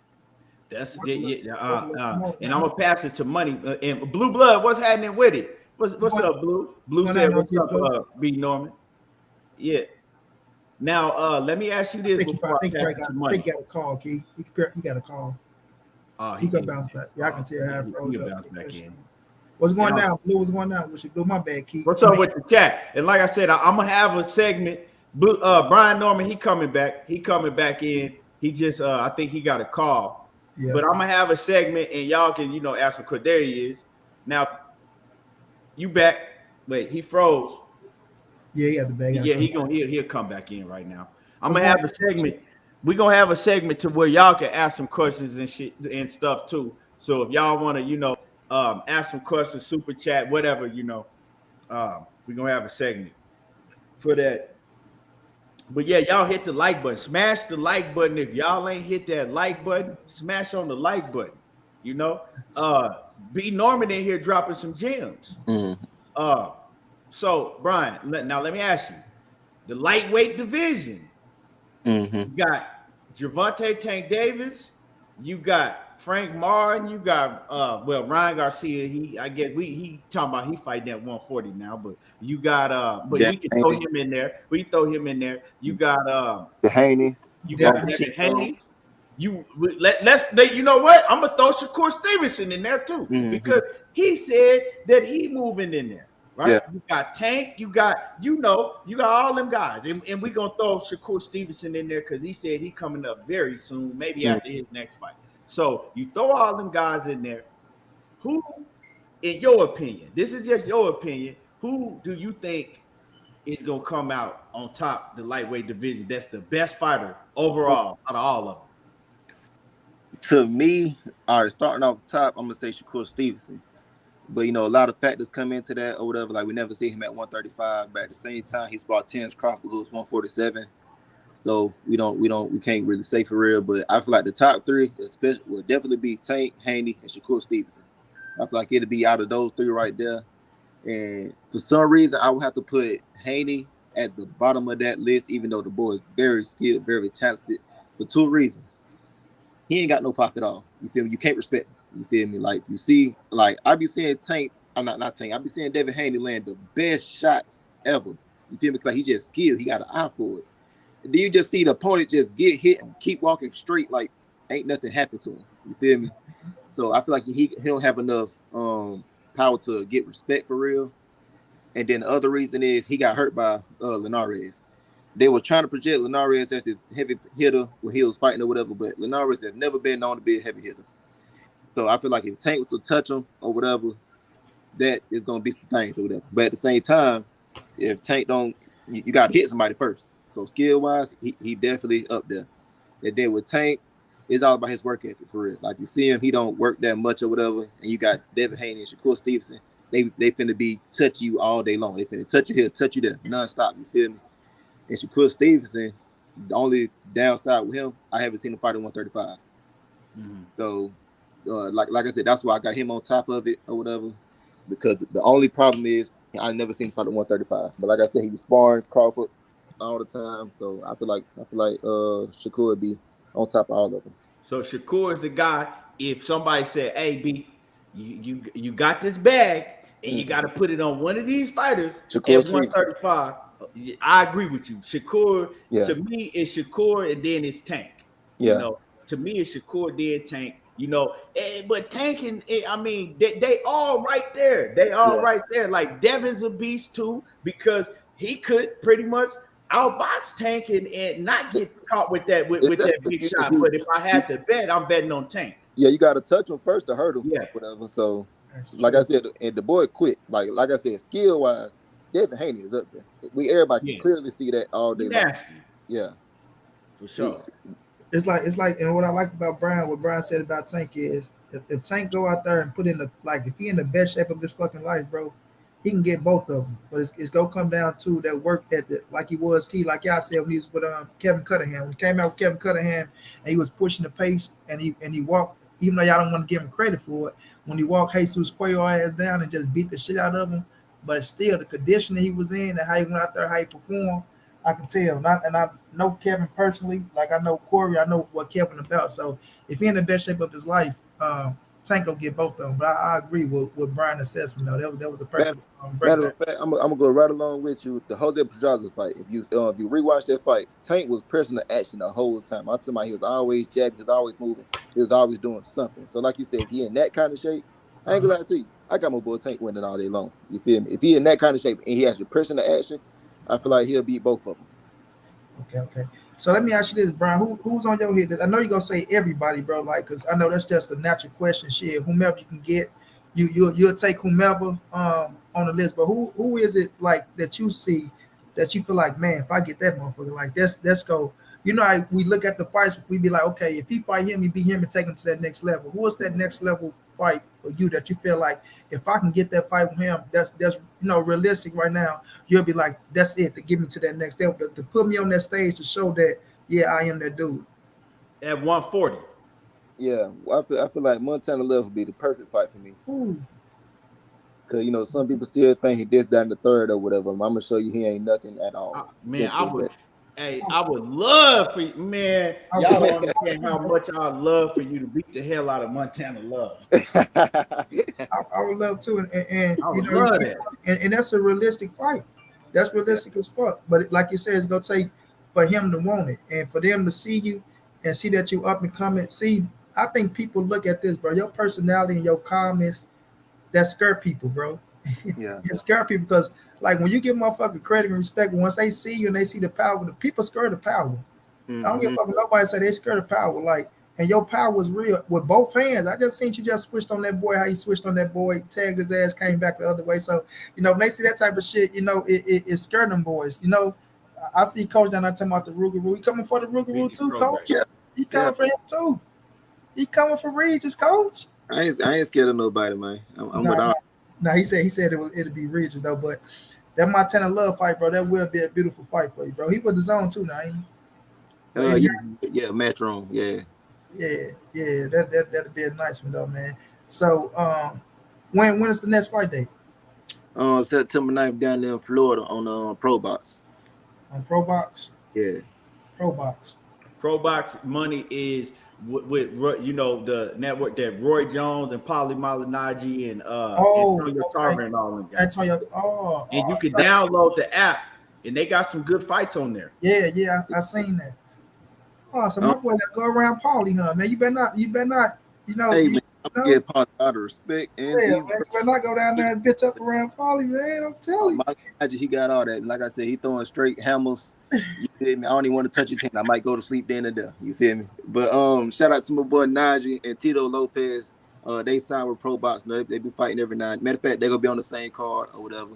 That's and I'm gonna pass it to Money and Blue Blood. What's happening with it? What's up, Blue? Blue said, "What's up, B Norman?" Yeah. Now, let me ask you this before I pass it to Money. He got a call, Key. He got a call. He gonna bounce back. Yeah, I can tell how it froze up. Bounce back in. What's going down, Blue? What's going down? Blue, my bad, Key. What's up with the chat? And like I said, I'm gonna have a segment. Blue, Brian Norman, he coming back. He coming back in. He just, I think he got a call. Yeah. But I'm gonna have a segment, and y'all can, ask him. There he is. Now, you back? Wait, he froze. Yeah, he had the bag. Yeah, he'll come back in right now. I'm gonna have a segment. We're gonna have a segment to where y'all can ask some questions and shit and stuff too. So if y'all want to, ask some questions, super chat, whatever, we're gonna have a segment for that. But yeah, y'all hit the like button. Smash the like button. If y'all ain't hit that like button, smash on the like button. B Norman in here dropping some gems. Mm-hmm. So Brian, now let me ask you, the lightweight division. Mm-hmm. You got Gervonta Tank Davis, you got Frank Martin, you got Ryan Garcia. He talking about he fighting at 140 now, but you got but we can throw him in there. We throw him in there. You got the Haney. You got Devin Haney. Let's you know what? I'm gonna throw Shakur Stevenson in there too, because he said that he moving in there. Right, yeah. You got Tank, you got all them guys, and we're gonna throw Shakur Stevenson in there because he said he coming up very soon, maybe after his next fight. So you throw all them guys in there. Who, in your opinion, this is just your opinion, who do you think is gonna come out on top the lightweight division? That's the best fighter overall out of all of them. To me, all right, starting off top, I'm gonna say Shakur Stevenson. But a lot of factors come into that or whatever. Like we never see him at 135, but at the same time, he fought Terence Crawford, who was 147. So we can't really say for real. But I feel like the top three, especially, will definitely be Tank, Haney, and Shakur Stevenson. I feel like it'll be out of those three right there. And for some reason, I would have to put Haney at the bottom of that list, even though the boy is very skilled, very talented, for two reasons. He ain't got no pop at all. You feel me? You can't respect him. You feel me? Like you see, like I be seeing Tank. I'm not Tank. I be seeing Devin Haney land the best shots ever. You feel me? Like he just skilled. He got an eye for it. And then you just see the opponent just get hit and keep walking straight, like ain't nothing happened to him. You feel me? So I feel like he don't have enough power to get respect for real. And then the other reason is he got hurt by Linares. They were trying to project Linares as this heavy hitter when he was fighting or whatever, but Linares has never been known to be a heavy hitter. So I feel like if Tank was to touch him or whatever, that is going to be some things or whatever. But at the same time, if Tank don't, you got to hit somebody first. So skill-wise, he definitely up there. And then with Tank, it's all about his work ethic for real. Like you see him, he don't work that much or whatever. And you got Devin Haney and Shakur Stevenson. They finna be touch you all day long. They finna touch you here, touch you there, nonstop. You feel me? And Shakur Stevenson, the only downside with him, I haven't seen him fight at 135. So, like I said, that's why I got him on top of it or whatever. Because the only problem is I never seen him fight at 135. But like I said, he was sparring Crawford all the time. So I feel like Shakur would be on top of all of them. So Shakur is the guy. If somebody said, "Hey, B, you got this bag and you got to put it on one of these fighters Shakur at 135," I agree with you. Shakur to me is Shakur, and then it's Tank. Yeah. You know, to me, it's Shakur then Tank. But Tank and I mean, they all right there. They all right there. Like Devin's a beast too, because he could pretty much outbox Tank and not get caught with that that big shot. But if I had to bet, I'm betting on Tank. Yeah, you got to touch him first to hurt him. Yeah, whatever. So, like I said, and the boy quick. Like I said, skill wise, Devin Haney is up there. Everybody can clearly see that all day long. Yeah, for sure. It's like, and what I like about Brian, what Brian said about Tank is, if Tank go out there and put in if he in the best shape of his fucking life, bro, he can get both of them. But it's gonna come down to that work ethic, like he was key, like y'all said when he was with Kevin Cunningham. When he came out with Kevin Cunningham and he was pushing the pace and he walked, even though y'all don't want to give him credit for it, when he walked Jesus Cuello ass down and just beat the shit out of him, but still the conditioning he was in and how he went out there, how he performed, I can tell. And I know Kevin personally, like I know Corey, I know what Kevin about. So if he in the best shape of his life, Tank will get both of them. But I agree with Brian's assessment. Though that was a perfect. Matter of fact, I'm gonna go right along with you. The Jose Pedraza fight. If you rewatch that fight, Tank was pressing the action the whole time. I'm talking about he was always jabbing, he was always moving, he was always doing something. So like you said, if he in that kind of shape, I ain't gonna lie to you, I got my boy Tank winning all day long. You feel me? If he in that kind of shape and he has the pressing the action, I feel like he'll beat both of them. Okay. So let me ask you this, Brian. Who's on your head? I know you're gonna say everybody, bro. Like, because I know that's just a natural question. Shit, whomever you can get, you'll take whomever on the list. But who is it like that you see that you feel like, man, if I get that motherfucker, like let's go. We look at the fights, we be like, okay, if he fight him, he beat him and take him to that next level. Who is that next level fight for you that you feel like if I can get that fight with him, that's realistic right now, you'll be like, that's it to get me to that next level, to put me on that stage to show that, yeah, I am that dude. At 140. Yeah, I feel like Montana Love would be the perfect fight for me. Because, some people still think he did that in the third or whatever. I'm going to show you he ain't nothing at all. Man, I would love for you, man. Y'all don't understand how much I would love for you to beat the hell out of Montana Love. I would love to, and I would love that. And that's a realistic fight. That's realistic as fuck. But like you said, it's gonna take for him to want it and for them to see you and see that you up and coming. See, I think people look at this, bro. Your personality and your calmness, that scare people, bro. Yeah, it scare people because, like, when you give motherfucking credit and respect, once they see you and they see the power, the people scared of power. Mm-hmm. I don't give a fuck what nobody say they scared of power. Like, and your power is real with both hands. I just seen you just switched on that boy, how you switched on that boy, tagged his ass, came back the other way. So, when they see that type of shit, it scared them boys. I see Coach down there talking about the Rougarou. He coming for the Rougarou too, Coach. Yeah. He coming for him too. He coming for Regis, Coach. I ain't scared of nobody, man. I'm without. No, he said it'll be Regis though, but that Montana Love fight, bro, that will be a beautiful fight for you, bro. He was the zone too now, ain't he? Yeah, Metro, yeah. Yeah, that'd be a nice one though, man. So, when is the next fight date? September 9th down there in Florida on Pro Box. On Pro Box? Yeah. Pro Box. Pro Box money is with the network that Roy Jones and Paulie Malignaggi and Antonio Tarver and all of them. And you can download the app and they got some good fights on there. Yeah, I seen that. Oh, so my boy gotta go around Paulie, huh, man? You better not, Hey, man, I'm gonna get Paulie out of respect. And man, you better not go down there and bitch up around Paulie, man. I'm telling you. He got all that. And like I said, he throwing straight hammers. You feel me? I don't even want to touch his hand. I might go to sleep then and there. You feel me? But shout out to my boy Najee and Tito Lopez. They signed with Pro Box. They be fighting every night. Matter of fact, they're gonna be on the same card or whatever.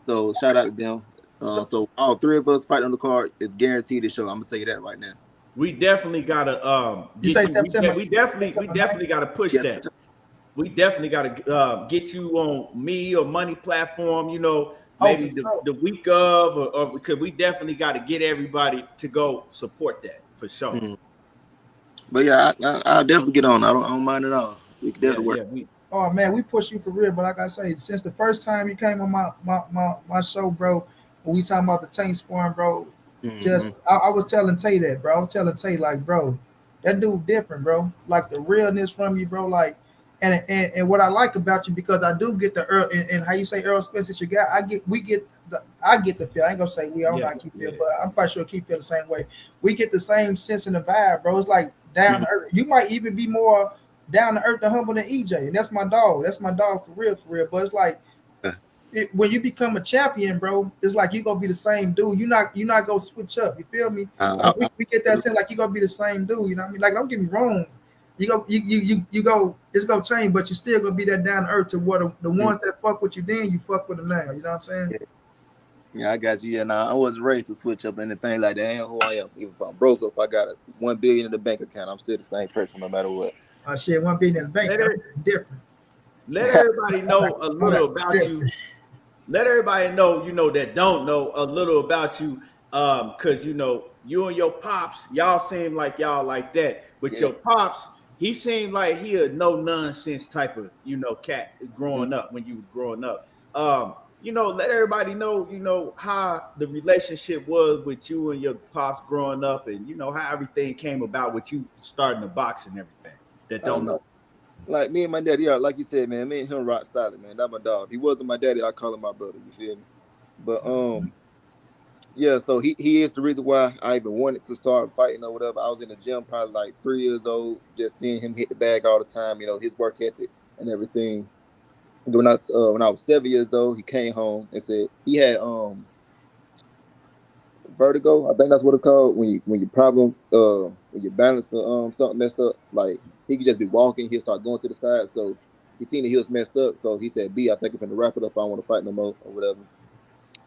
So shout out to them. So all three of us fight on the card. It's guaranteed to show. I'm gonna tell you that right now. We definitely gotta you say September. We definitely gotta push that. We definitely gotta get you on me or money platform, maybe the week of or because we definitely gotta get everybody to go support that for sure. Mm-hmm. But yeah, I'll definitely get on. I don't mind at all. We can definitely work. Oh man, we push you for real. But like I say, since the first time you came on my show, bro, when we talking about the Tank Sparring, bro. Mm-hmm. I was telling Tay that, bro. I was telling Tay, like, bro, that dude different, bro. Like the realness from you, bro. Like, and what I like about you, because I do get the Earl and how you say Earl Spencer's your guy. I get the feel. I ain't gonna say we. I don't know how Keith feel, but I'm quite sure Keith feel the same way. We get the same sense in the vibe, bro. It's like down to earth. You might even be more down to earth and humble than EJ. And that's my dog. That's my dog for real, for real. But it's like when you become a champion, bro, it's like you gonna be the same dude. You're not gonna switch up. You feel me? We get that sense like you gonna be the same dude. You know what I mean? Like, don't get me wrong. You go. It's gonna change, but you still gonna be that down to earth to what the ones that fuck with you then, you fuck with them now. You know what I'm saying? Yeah, I got you. Yeah, I wasn't raised to switch up anything like that. I ain't who I am. Even if I'm broke, if I got $1 billion in the bank account, I'm still the same person no matter what. Shit, $1 billion in the bank, different. Let everybody know a little about you. Let everybody know, that don't know a little about you. Because you and your pops, y'all seem like y'all like that. But your pops, he seemed like he a no nonsense type of, cat growing up when you was growing up. Let everybody know, how the relationship was with you and your pops growing up, and how everything came about with you starting to box and everything. That don't know. Like me and my daddy are, like you said, man, me and him rock solid, man. That's my dog. If he wasn't my daddy, I call him my brother, you feel me? But yeah, so he is the reason why I even wanted to start fighting or whatever. I was in the gym probably like 3 years old, just seeing him hit the bag all the time, his work ethic and everything. When I was 7 years old, he came home and said he had vertigo. I think that's what it's called when you when your balance something messed up. Like he could just be walking, he'll start going to the side. So he seen that he was messed up. So he said, "B, I think I'm gonna wrap it up. I don't want to fight no more or whatever."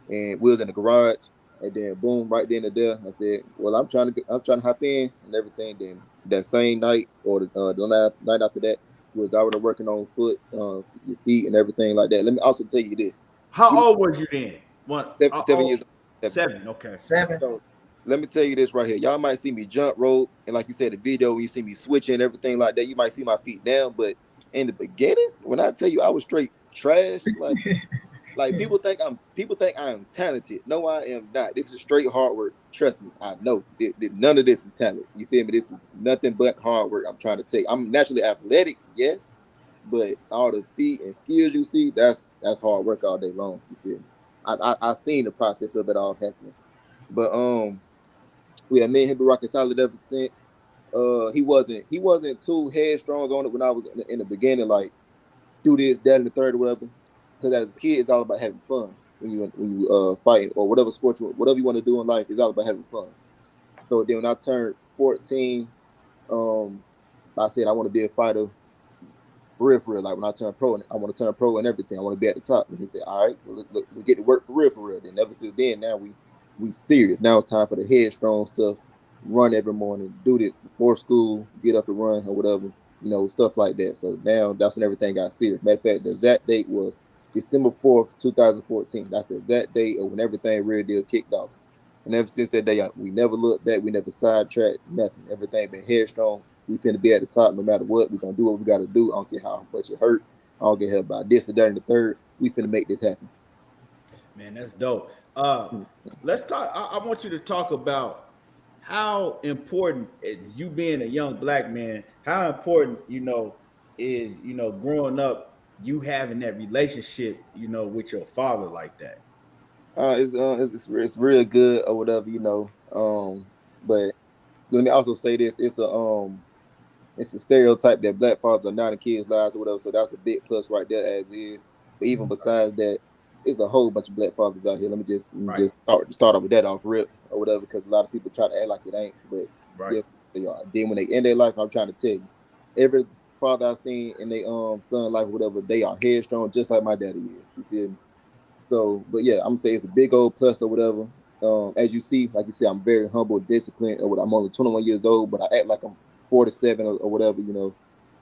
And we was in the garage, and then boom, right then and there, I said, "Well, I'm trying to hop in and everything." Then that same night or the night after that, we was already working on your feet and everything like that. Let me also tell you this. How old was you then? 7 years old. 7, okay. 7. So let me tell you this right here. Y'all might see me jump rope, and like you said, the video when you see me switching and everything like that, you might see my feet down. But in the beginning, when I tell you I was straight trash, like people think I am talented. No, I am not. This is straight hard work. Trust me, I know. None of this is talent. You feel me? This is nothing but hard work I'm trying to take. I'm naturally athletic, yes, but all the feet and skills you see, that's hard work all day long. You feel me? I seen the process of it all happening. But me and him been rocking solid ever since. He wasn't too headstrong on it when I was in the beginning, like do this, that, and the third or whatever. Because as a kid, it's all about having fun when you fighting or whatever sport whatever you want to do in life. It's all about having fun. So then when I turned 14, I said I want to be a fighter for real. Like when I turn pro, I want to turn pro and everything. I want to be at the top. And he said, "All right, well, let's get to work for real." Then ever since then, now we serious. Now it's time for the headstrong stuff. Run every morning, do this before school, get up and run or whatever, stuff like that. So now that's when everything got serious. Matter of fact, the exact date was December 4th, 2014. That's the exact date of when everything real deal kicked off. And ever since that day, we never looked back. We never sidetracked, nothing. Everything been headstrong. We finna be at the top no matter what. We're going to do what we got to do. I don't care how much it hurt. I don't care about this and that and the third. We finna make this happen. Man, that's dope. Let's talk. I want you to talk about how important is you being a young black man, how important, is, growing up, you having that relationship, with your father like that. It's real good or whatever, but let me also say this: it's a stereotype that black fathers are not in kids' lives or whatever. So that's a big plus right there, as is. But even besides that, it's a whole bunch of black fathers out here. Let me just start off with that off rip or whatever, because a lot of people try to act like it ain't, but yes, they are. Then when they end their life, I'm trying to tell you, every father I've seen in their son life or whatever, they are headstrong, just like my daddy is. You feel me? So, but yeah, I'm gonna say it's a big old plus or whatever. As you see, like you said, I'm very humble, disciplined, or what. I'm only 21 years old, but I act like I'm 47 or whatever,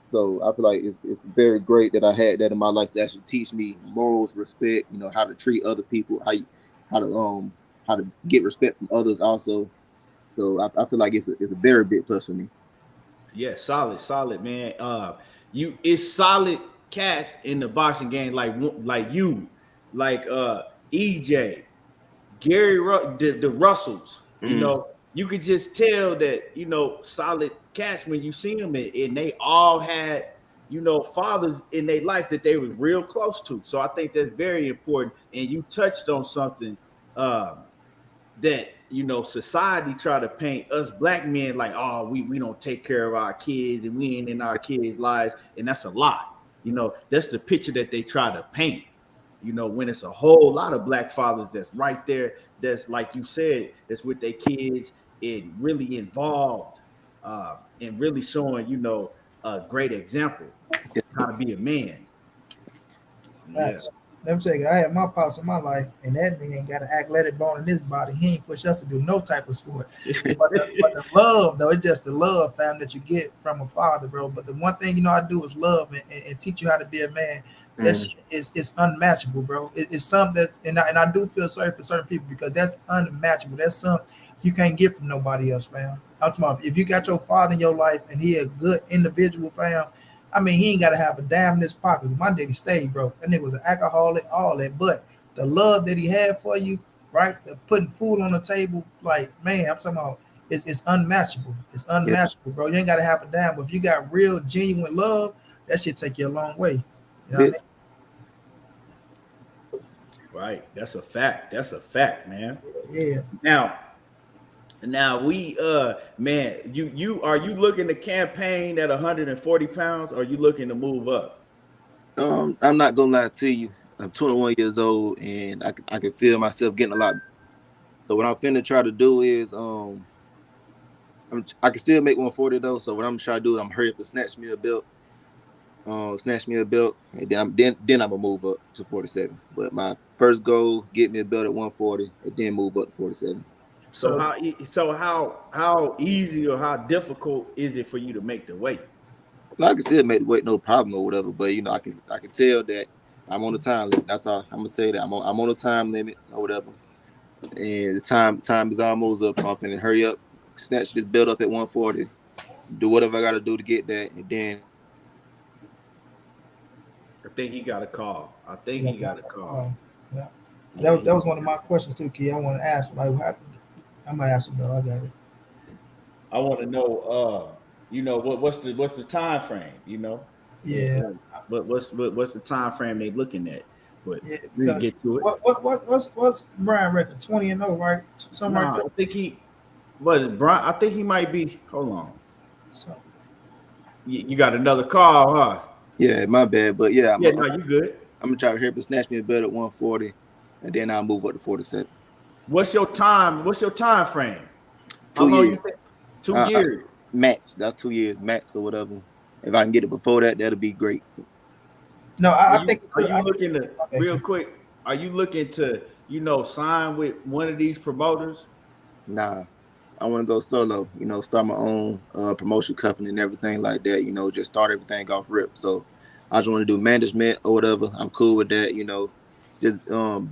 So I feel like it's very great that I had that in my life to actually teach me morals, respect, how to treat other people, how to get respect from others also. So I feel like it's a very big plus for me. Yeah, solid, man. It's solid cats in the boxing game, like you, like EJ, the Russells. You could just tell that solid cats when you see them, and they all had fathers in their life that they were real close to. So I think that's very important. And you touched on something that society try to paint us black men like, oh, we don't take care of our kids and we ain't in our kids' lives, and that's a lie. That's the picture that they try to paint. When it's a whole lot of black fathers that's right there, that's like you said, that's with their kids and really involved, and really showing, a great example how to be a man. Yeah. Let me tell you, I had my pops in my life, and that man got an athletic bone in his body. He ain't push us to do no type of sports. But the love, though, it's just the love, fam, that you get from a father, bro. But the one thing you know how to do is love and teach you how to be a man. That shit is unmatchable, bro. It's something that, and I do feel sorry for certain people because that's unmatchable. That's something you can't get from nobody else, fam. I'm talking about if you got your father in your life and he a good individual, fam. I mean, he ain't got to have a dime in his pocket. My daddy stayed broke. That nigga was an alcoholic, all that. But the love that he had for you, right? The putting food on the table, like, man, I'm talking about it's unmatchable. It's unmatchable, bro. You ain't got to have a dime. But if you got real, genuine love, that shit take you a long way. You know what I mean? Right. That's a fact. That's a fact, man. Yeah. Now we man, you are you looking to campaign at 140 pounds, or are you looking to move up? I'm not gonna lie to you. I'm 21 years old and I can feel myself getting a lot. So what I'm finna try to do is I can still make 140 though. So what I'm trying to do is I'm hurry up and snatch me a belt, and then I'm gonna move up to 47. But my first goal, get me a belt at 140, and then move up to 47. So how easy or how difficult is it for you to make the weight? I can still make the weight, no problem or whatever. But I can tell that I'm on the time limit. That's all I'm gonna say. That I'm on the time limit or whatever. And the time is almost up. So I'm finna hurry up, snatch this belt up at 140, do whatever I gotta do to get that, and then. I think he got a call. Yeah. That was one of my questions too, Key. I want to ask, like, what happened? I might ask him, though. I got it. I want to know, what's the time frame? Yeah. What's the time frame they looking at? But Yeah, we can get to it. What's Brian record? 20-0, right? Something like that. I think Brian. I think he might be. Hold on. So You got another call, huh? Yeah, my bad. But yeah, no, you good. I'm gonna try to hurry up and snatch me a belt at 140, and then I'll move up to 47. What's your time frame? 2 years. 2 years. Max. That's 2 years max or whatever. If I can get it before that, that'll be great. No, I think. Are you looking to real quick? Are you looking to sign with one of these promoters? Nah, I want to go solo. Start my own promotion company and everything like that. Just start everything off rip. So I just want to do management or whatever. I'm cool with that. Just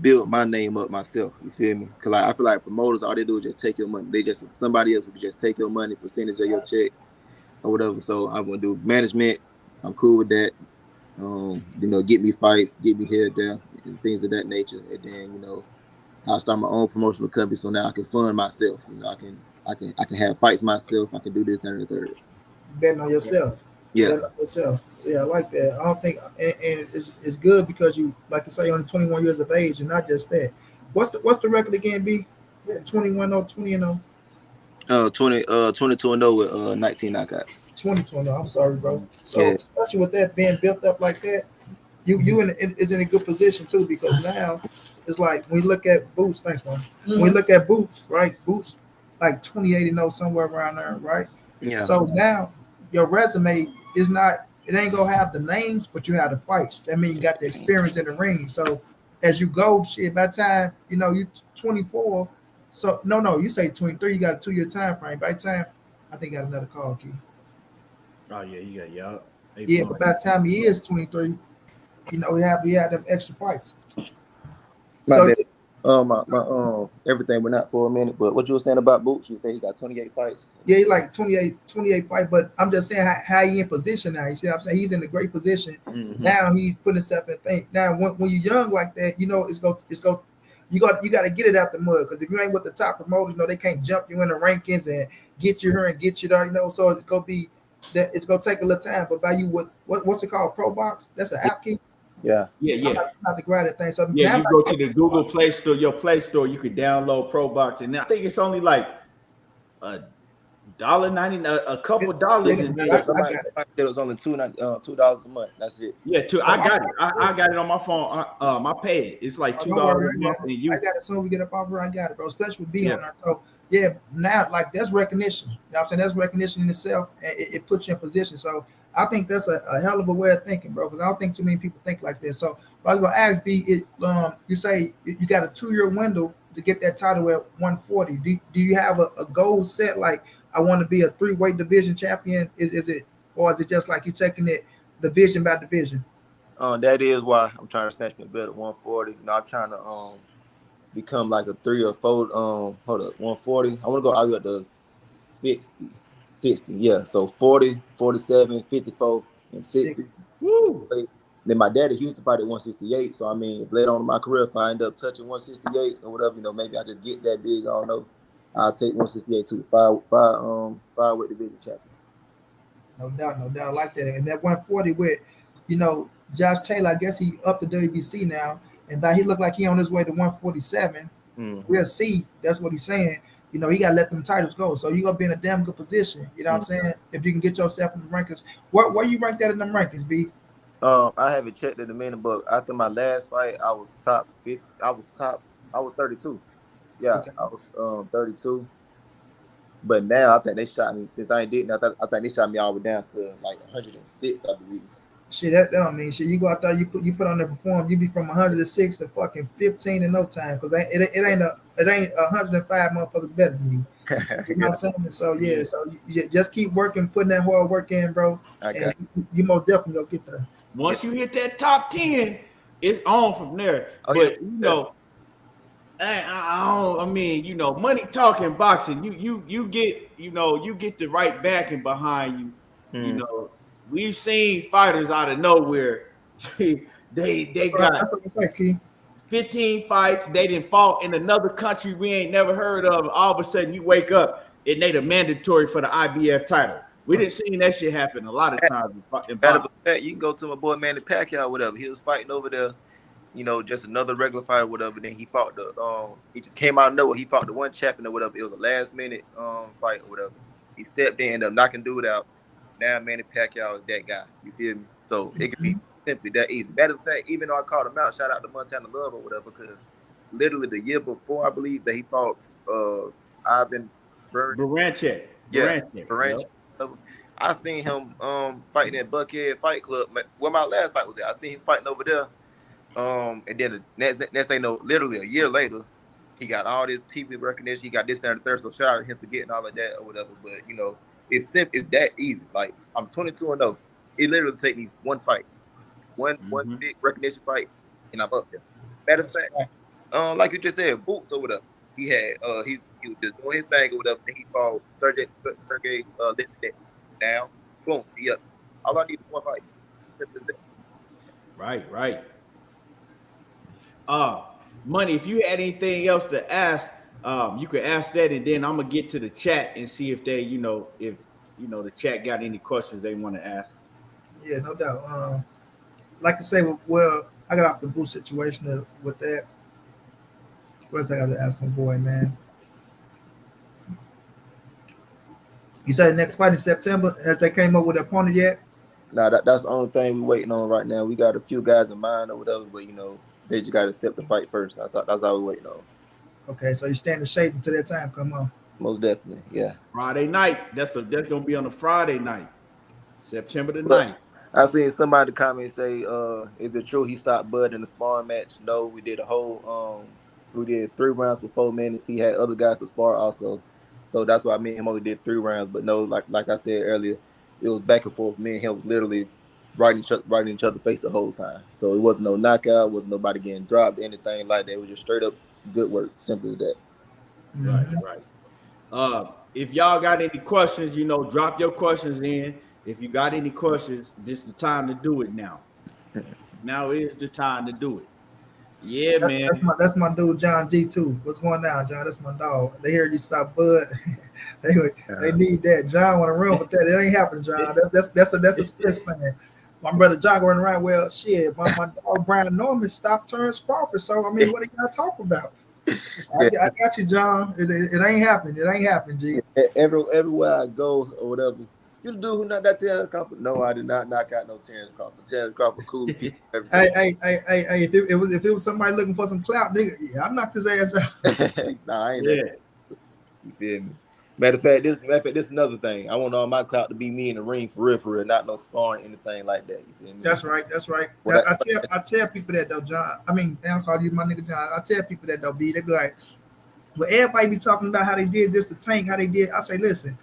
build my name up myself. You feel me? Cause I feel like promoters, all they do is just take your money. They just somebody else who can just take your money, percentage of your check or whatever. So I want to do management. I'm cool with that. Get me fights, get me here, there, and things of that nature. And then I'll start my own promotional company. So now I can fund myself. I can have fights myself. I can do this, that, and the third. Betting on yourself. Yeah. Betting on yourself. Yeah, I like that. I don't think, and it's good because you, like you say, you're only 21 years of age, and not just that. What's the record again? Be 21-0, 20-0. 22-0 with 19 knockouts. 20-0. I'm sorry, bro. So Yeah. especially with that being built up like that, you is in a good position too, because now it's like when you look at Boots. Thanks, man. When we look at Boots, right? Boots like 28-0 somewhere around there, right? Yeah. So now your resume is not. It ain't gonna have the names, but you have the fights. That means you got the experience in the ring. So as you go, shit, by the time you 24. So no, you say 23. You got a 2-year time frame. By the time, I think I got another call, Key. Oh yeah, you got y'all. Yeah, but by the time he is 23, we have them extra fights. My everything went out for a minute, but what you were saying about Boots, you say he got 28 fights. Yeah, he like 28 fights, but I'm just saying how he in position now. You see what I'm saying? He's in a great position. Mm-hmm. Now he's putting himself in a thing. Now when you're young like that, you got to get it out the mud, because if you ain't with the top promoters, they can't jump you in the rankings and get you here and get you there, so it's gonna be that it's gonna take a little time. But by you with what's it called, Pro Box? That's an app, Key? Yeah. Yeah. I'm not the grab that thing. So Yeah, now you go to the Google Play Store, your Play Store, you could download Pro Box, and I think it's only like $1.99, a couple dollars, and then Yeah, I somebody got it. said it was only $2 a month. That's it. yeah, I got it. I got it on my phone. My pay. It's like Oh, $2 don't worry, a month, and I got it. Soon we get up off here, I got it, bro. Especially with B yeah. on there. So yeah, now like that's recognition. You know what I'm saying? That's recognition in itself, and it puts you in position. So I think that's a hell of a way of thinking, bro. Because I don't think too many people think like this. So I was gonna ask B, you say you got a 2-year window to get that title at 140. Do you have a goal set? Like I want to be a 3-weight division champion. Is it, or is it just like you taking it division by division? That is why I'm trying to snatch me a belt at 140. You know, I'm trying to become like a 3 or 4. Hold up, 140. I want to go all the way up to 60. Yeah, so 40, 47, 54, and 60. Woo. Then my daddy used to fight at 168. So I mean, later on in my career, if I end up touching 168 or whatever, you know, maybe I just get that big. I don't know. I'll take 168 to the 5-weight division champion. No doubt, no doubt. I like that. And that 140 with, Josh Taylor, I guess he up to WBC now, and that he looked like he on his way to 147. Mm-hmm. We'll see. That's what he's saying. He got to let them titles go. So you're gonna be in a damn good position. You know what I'm saying? If you can get yourself in the rankings. Where you ranked that in them rankings, B? I haven't checked in a minute, but after my last fight, I was top 50. I was 32. Yeah, okay. I was 32. But now I think they shot me, since I ain't did nothing, I think they shot me all the way down to like 106, I believe. Shit, that don't mean shit. You go out there, you put on there perform, you be from 106 to fucking 15 in no time, because it ain't 105 motherfuckers better than you. You know what I'm saying? So yeah, so you just keep working, putting that hard work in, bro. And you most definitely gonna get there. Once you hit that top 10, it's on from there. Oh, but I mean, money talking boxing. You get the right backing behind you. We've seen fighters out of nowhere. they got 15 fights. They didn't fought in another country we ain't never heard of. All of a sudden, you wake up and they the mandatory for the IBF title. We didn't see that shit happen a lot of times in boxing. You can go to my boy Manny Pacquiao, whatever. He was fighting over there. Just another regular fight or whatever. Then he fought he just came out of nowhere. He fought the one champion or whatever. It was a last minute fight or whatever. He stepped in, ended up knocking dude out. Now Manny Pacquiao is that guy. You feel me? So it could be simply that easy. Matter of fact, even though I called him out, shout out to Montana Love or whatever, because literally the year before, I believe that he fought Ivan Baranchek. Yeah, Baranchek. Yep. I seen him fighting at Buckhead Fight Club. Where my last fight was at. I seen him fighting over there. And then the next thing, literally a year later, he got all this TV recognition. He got this, that, and the third. So shout out to him for getting all of that or whatever. But it's simple. It's that easy. Like I'm 22-0. It literally take me one fight, one big recognition fight, and I'm up there. Matter of fact, like you just said, Boots or whatever. He had he was just doing his thing or whatever. Then he fought Sergey Lipinets. Now, boom, he up. All I need is one fight. Simple as that. Right. Money, if you had anything else to ask, you could ask that, and then I'm gonna get to the chat and see if they, if the chat got any questions they want to ask. Yeah, no doubt. Like I say, well, I got off the Boost situation with that. What else I got to ask my boy, man? You said the next fight in September. Has they came up with an opponent yet? Nah, that's the only thing we're waiting on right now. We got a few guys in mind or whatever, but they just got to accept the fight first. That's all we're waiting on. Okay, so you stand in shape until that time come on. Most definitely, yeah. Friday night. That's gonna be on a Friday night, September the 9th. I seen somebody comment say, "Is it true he stopped Bud in the sparring match?" No, we did we did 3 rounds for 4 minutes. He had other guys to spar also, so that's why me and him only did 3 rounds. But no, like I said earlier, it was back and forth. Me and him was literally right in each other's face the whole time. So it wasn't no knockout, wasn't nobody getting dropped, anything like that. It was just straight up good work, simple as that. Right. If y'all got any questions, drop your questions in. If you got any questions, this is the time to do it now. Now is the time to do it. Yeah, man. That's my dude, John G too. What's going on, John? That's my dog. They heard you stop Bud. they need that. John want to run with that. It ain't happening, John. That's a split man. My brother John running around. Well, shit, my dog Brian Norman stopped Terence Crawford. So I mean, what are you gonna talk about? Yeah. I got you, John. It ain't happening. It ain't happening, G. Everywhere I go or whatever. You the dude who knocked out Terence Crawford? No, I did not knock out no Terence Crawford. Terence Crawford, cool people, everything. Hey, if it was somebody looking for some clout, nigga, yeah, I knocked his ass out. Nah, I ain't Yeah. that. You feel me? Matter of fact, this is another thing. I want all my clout to be me in the ring for real, not no sparring, anything like that. You feel me? That's right. I tell people that though, John. I mean, damn, call you my nigga John. I tell people that though, B. They be like, well, everybody be talking about how they did this to Tank, how they did. I say, listen,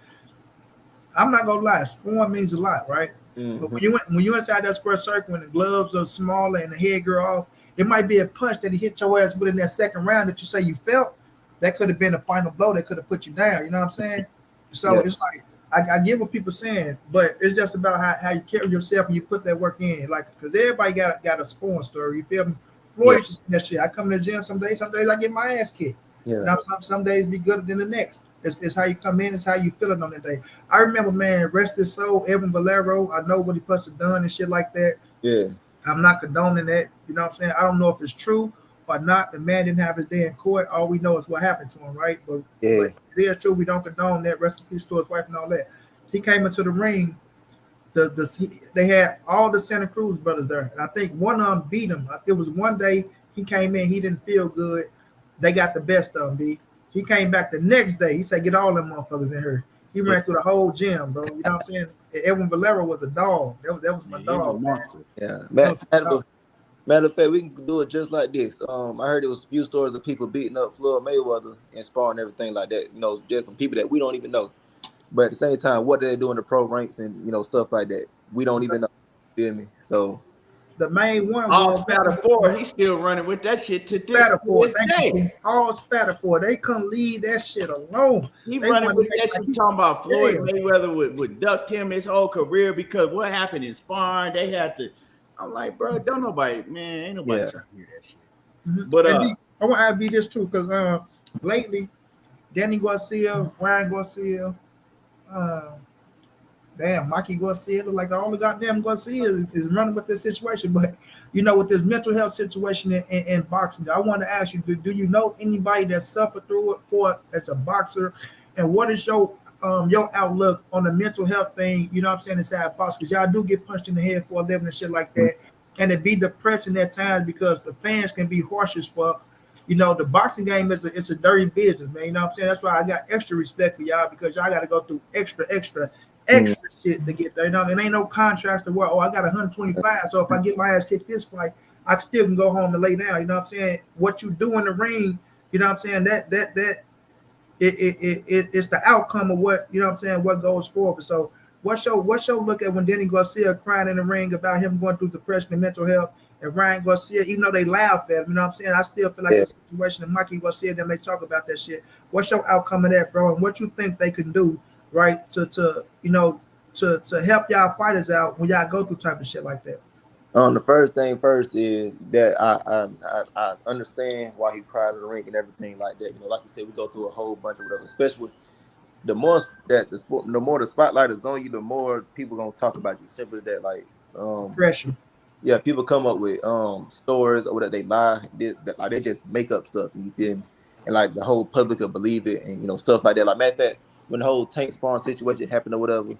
I'm not gonna lie, scoring means a lot, right? Mm-hmm. But when you inside that square circle and the gloves are smaller and the head girl off, it might be a punch that he hit your ass with in that second round that you say you felt. That could have been a final blow that could have put you down. You know what I'm saying? So It's like I get what people saying, but it's just about how you carry yourself and you put that work in. Like, because everybody got a scoring story. You feel me? Floyd used to say that shit. I come to the gym some days I get my ass kicked. Yeah. You know, some days be good than the next. It's how you come in, it's how you feeling on that day. I remember, man, rest his soul, Evan Valero. I know what he must have done and shit like that. Yeah. I'm not condoning that. You know what I'm saying? I don't know if it's true or not. The man didn't have his day in court. All we know is what happened to him, right? But it is true. We don't condone that. Rest in peace to his wife and all that. He came into the ring. They had all the Santa Cruz brothers there, and I think one of them beat him. It was one day he came in. He didn't feel good. They got the best of him, B. He came back the next day. He said, get all them motherfuckers in here. He ran through the whole gym, bro. You know what I'm saying? Edwin Valero was a dog. That was my dog, man. Yeah. Matter of fact, we can do it just like this. I heard there was a few stories of people beating up Floyd Mayweather and sparring and everything like that. You know, just some people that we don't even know. But at the same time, what they do in the pro ranks and, you know, stuff like that, we don't even know. You feel me? So the main one was Spatafore. He's still running with that shit to this day. All Spatafore. They couldn't leave that shit alone. He running with that shit. Talking about Floyd Mayweather would ducked him his whole career because what happened in sparring, they had to. I'm like, bro, don't nobody, man, ain't nobody trying to hear that shit. Mm-hmm. But I want to add this too, because lately, Danny Garcia, Ryan Garcia, Mikey Garcia, look like all the goddamn Garcia is running with this situation. But you know, with this mental health situation in boxing, I want to ask you: do you know anybody that suffered through it as a boxer? And what is your outlook on the mental health thing? You know what I'm saying, inside boxing, because y'all do get punched in the head for a living and shit like that, and it be depressing at times because the fans can be harsh as fuck. You know, the boxing game it's a dirty business, man. You know what I'm saying? That's why I got extra respect for y'all, because y'all got to go through extra shit to get there. You know, it ain't no contracts to where, I got 125, so if I get my ass kicked this fight, I still can go home and lay down. You know what I'm saying? What you do in the ring, you know what I'm saying? It's the outcome of what, you know what I'm saying, what goes forward. So what's your look at when Danny Garcia crying in the ring about him going through depression and mental health, and Ryan Garcia, even though they laugh at him, you know what I'm saying, I still feel like the situation, and Mikey Garcia, them, they talk about that shit. What's your outcome of that, bro? And what you think they can do, right, to help y'all fighters out when y'all go through type of shit like that? The first thing first is that I understand why he cried in the ring and everything like that. You know, like you said, we go through a whole bunch of whatever. Especially the more the spotlight is on you, the more people gonna talk about you. Simply that, like pressure. Yeah, people come up with stories or whatever, they lie. They just make up stuff. You feel me? And like the whole public will believe it, and you know, stuff like that. Like matter of fact, when the whole Tank sparring situation happened or whatever.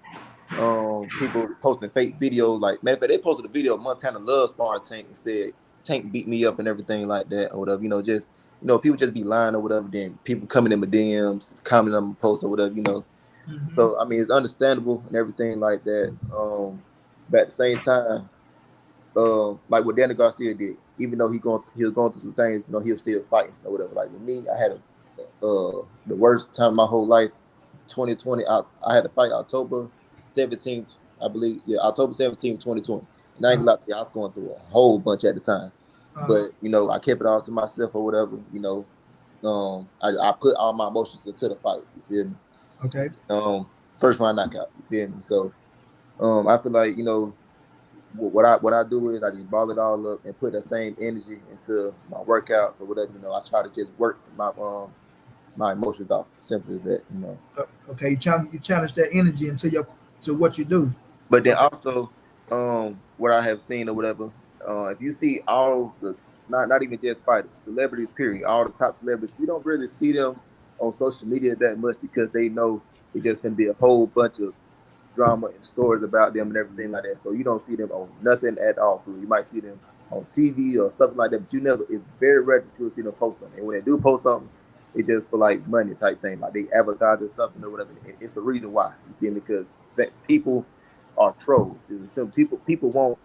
People posting fake videos. Like matter of fact, they posted a video of Montana Love sparring Tank and said Tank beat me up and everything like that or whatever. You know, just people just be lying or whatever. Then people coming in my DMs, commenting on my posts or whatever. You know, so I mean it's understandable and everything like that. But at the same time, like what Danny Garcia did, even though he was going through some things, you know, he was still fighting or whatever. Like with me, I had the worst time of my whole life. 2020, I had to fight October 17th, I believe. Yeah, October 17th, 2020. And I ain't gonna lie to you, I was going through a whole bunch at the time. But, you know, I kept it all to myself or whatever. You know, I put all my emotions into the fight. You feel me? Okay. First round knockout. You feel me? So, I feel like, you know, what I do is I just ball it all up and put that same energy into my workouts or whatever. You know, I try to just work my emotions off. Simple as that, you know. Okay, you challenge that energy into what you do. But then also, what I have seen or whatever, if you see all the not even just fighters, celebrities, period, all the top celebrities, we don't really see them on social media that much because they know it just can be a whole bunch of drama and stories about them and everything like that. So you don't see them on nothing at all. So you might see them on TV or something like that, but you never. It's very rare that you'll see them post something. And when they do post something, it's just for like money type thing, like they advertise or something or whatever. It's the reason why, you feel me? Because people are trolls. It's simple. People want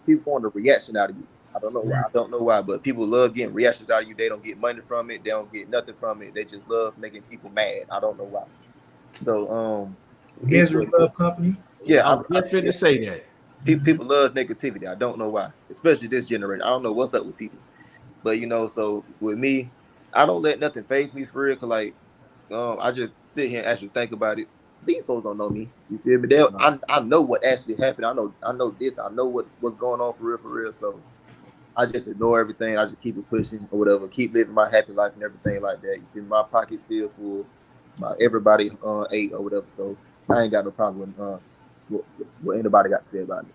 a reaction out of you. I don't know why. I don't know why, but people love getting reactions out of you. They don't get money from it. They don't get nothing from it. They just love making people mad. I don't know why. So Misery Love Company. Yeah, I'm just going to say that. People love negativity. I don't know why, especially this generation. I don't know what's up with people, but so with me, I don't let nothing faze me for real. Cause like, I just sit here and actually think about it. These folks don't know me. You feel me? I know what actually happened. I know this. I know what's going on for real. So I just ignore everything. I just keep it pushing or whatever. Keep living my happy life and everything like that. You feel me? My pocket's still full. Everybody ate or whatever. So I ain't got no problem with what anybody got to say about it.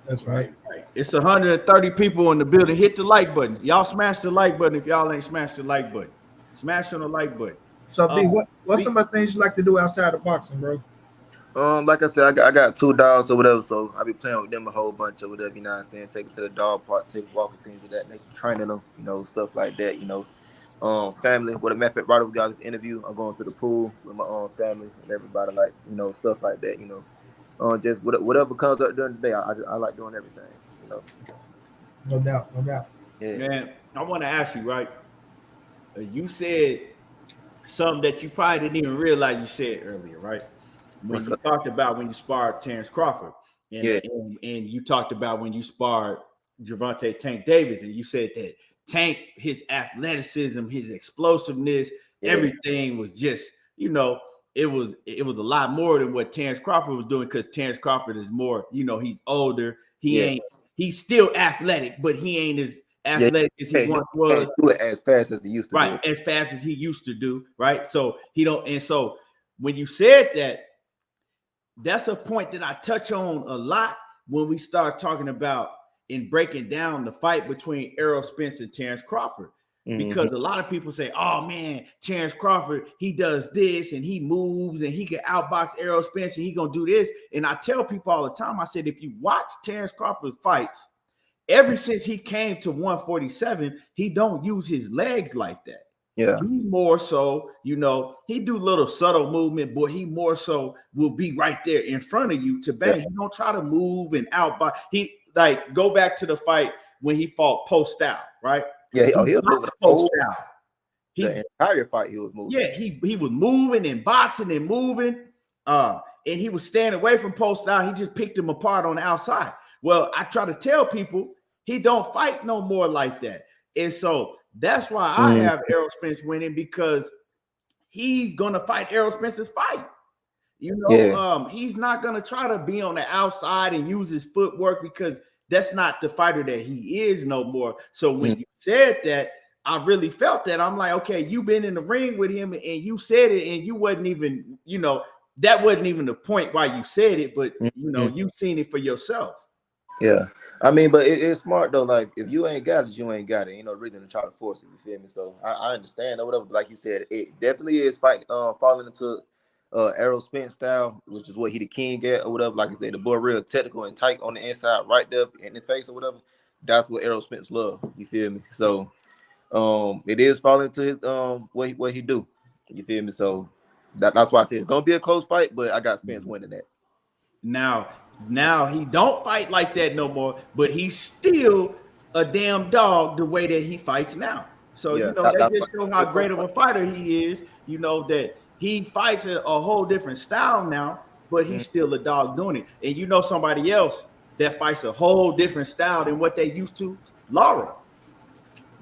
That's right. It's 130 people in the building. Hit the like button. Y'all smash the like button if y'all ain't smashed the like button. Smash on the like button. So, B, what's some of the things you like to do outside of boxing, bro? Like I said, I got 2 dogs or whatever, so I be playing with them a whole bunch or whatever, you know what I'm saying? Take it to the dog park, take walking, things of that nature, training them, stuff like that, family. What a matter of fact, right over got this interview, I'm going to the pool with my own family and everybody, like, stuff like that, just whatever comes up during the day. I like doing everything, No doubt. Yeah. Man, I want to ask you, right? You said something that you probably didn't even realize you said earlier, right? When you talked about when you sparred Terence Crawford, and you talked about when you sparred Gervonta Tank Davis, and you said that Tank, his athleticism, his explosiveness, everything was just, it was a lot more than what Terence Crawford was doing, because Terence Crawford is more, he's older. He's still athletic, but he ain't as athletic as he once was. Can't do it as fast as he used to. Right, as fast as he used to do. Right, so he don't. And so when you said that, that's a point that I touch on a lot when we start talking about and breaking down the fight between Errol Spence and Terence Crawford. Because a lot of people say, oh man, Terence Crawford, he does this and he moves and he can outbox Errol Spence and he gonna do this. And I tell people all the time, I said, if you watch Terence Crawford fights, ever since he came to 147, he don't use his legs like that. Yeah, he more so, he do little subtle movement, but he more so will be right there in front of you to bang. He don't try to move and outbox. He like go back to the fight when he fought Post out, right? Yeah, he was moving Post out. The entire fight he was moving. Yeah, he was moving and boxing and moving. And he was staying away from Post out. He just picked him apart on the outside. Well, I try to tell people he don't fight no more like that. And so that's why I have Errol Spence winning, because he's gonna fight Errol Spence's fight. He's not gonna try to be on the outside and use his footwork, because that's not the fighter that he is no more. So when you said that, I really felt that. I'm like, okay, you've been in the ring with him and you said it, and you wasn't even, that wasn't even the point why you said it, but you've seen it for yourself. Yeah. I mean, but it's smart though. Like, if you ain't got it, you ain't got it. Ain't no reason to try to force it. You feel me? So I understand or whatever. But like you said, it definitely is falling into Errol Spence style, which is what he the king at or whatever. Like I said, the boy real technical and tight on the inside, right there in the face or whatever. That's what Errol Spence love. You feel me? So it is falling into his what he do. You feel me? So that's why I said it's gonna be a close fight, but I got Spence winning that. Now he don't fight like that no more, but he's still a damn dog the way that he fights now. So that just shows how great of a fighter he is. That he fights a whole different style now, but he's still a dog doing it. And somebody else that fights a whole different style than what they used to, Lara.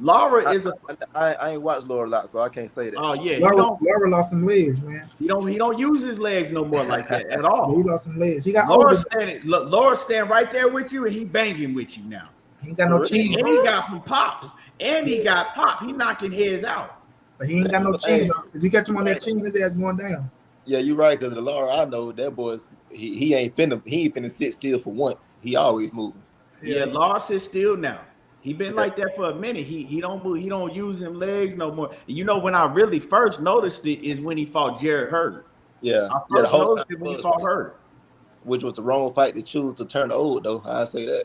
Lara is I ain't watched Lara a lot, so I can't say that. Oh yeah, Lara lost some legs, man. He don't use his legs no more like that at all. He lost some legs. He got Lara stand right there with you, and he banging with you now. He ain't got no chin. And he got some pop. And he got pop. He knocking heads out. But he ain't got no chin. If you catch him on that chin, his ass going down. Yeah, you're right. Because the Laura I know, that boy's he ain't finna sit still for once. He always moving. Yeah, Yeah, Lars is still now. He been Yeah, like that for a minute. He don't move, he don't use him legs no more. You know, when I really first noticed it is when he fought Jared Hurd. yeah, I yeah. The first whole time noticed it when he was, fought Hurd. which was the wrong fight to choose to turn old though. I say that.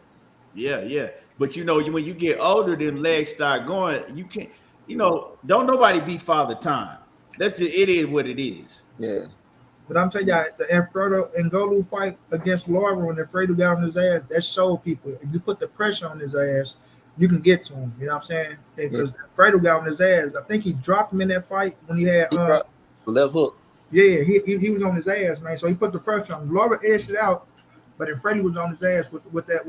Yeah, yeah. But you know, when you get older, then legs start going. You can't, don't nobody beat Father Time. That's just it is what it is. Yeah, but I'm telling y'all, the Alfredo Ngolu fight against Laura when Alfredo got on his ass, that showed people if you put the pressure on his ass, you can get to him. You know what I'm saying? yeah. Because Alfredo got on his ass. I think he dropped him in that fight when he had He dropped the left hook. yeah, he was on his ass, man. So he put the pressure on him. Laura edged it out, but then Freddie was on his ass with that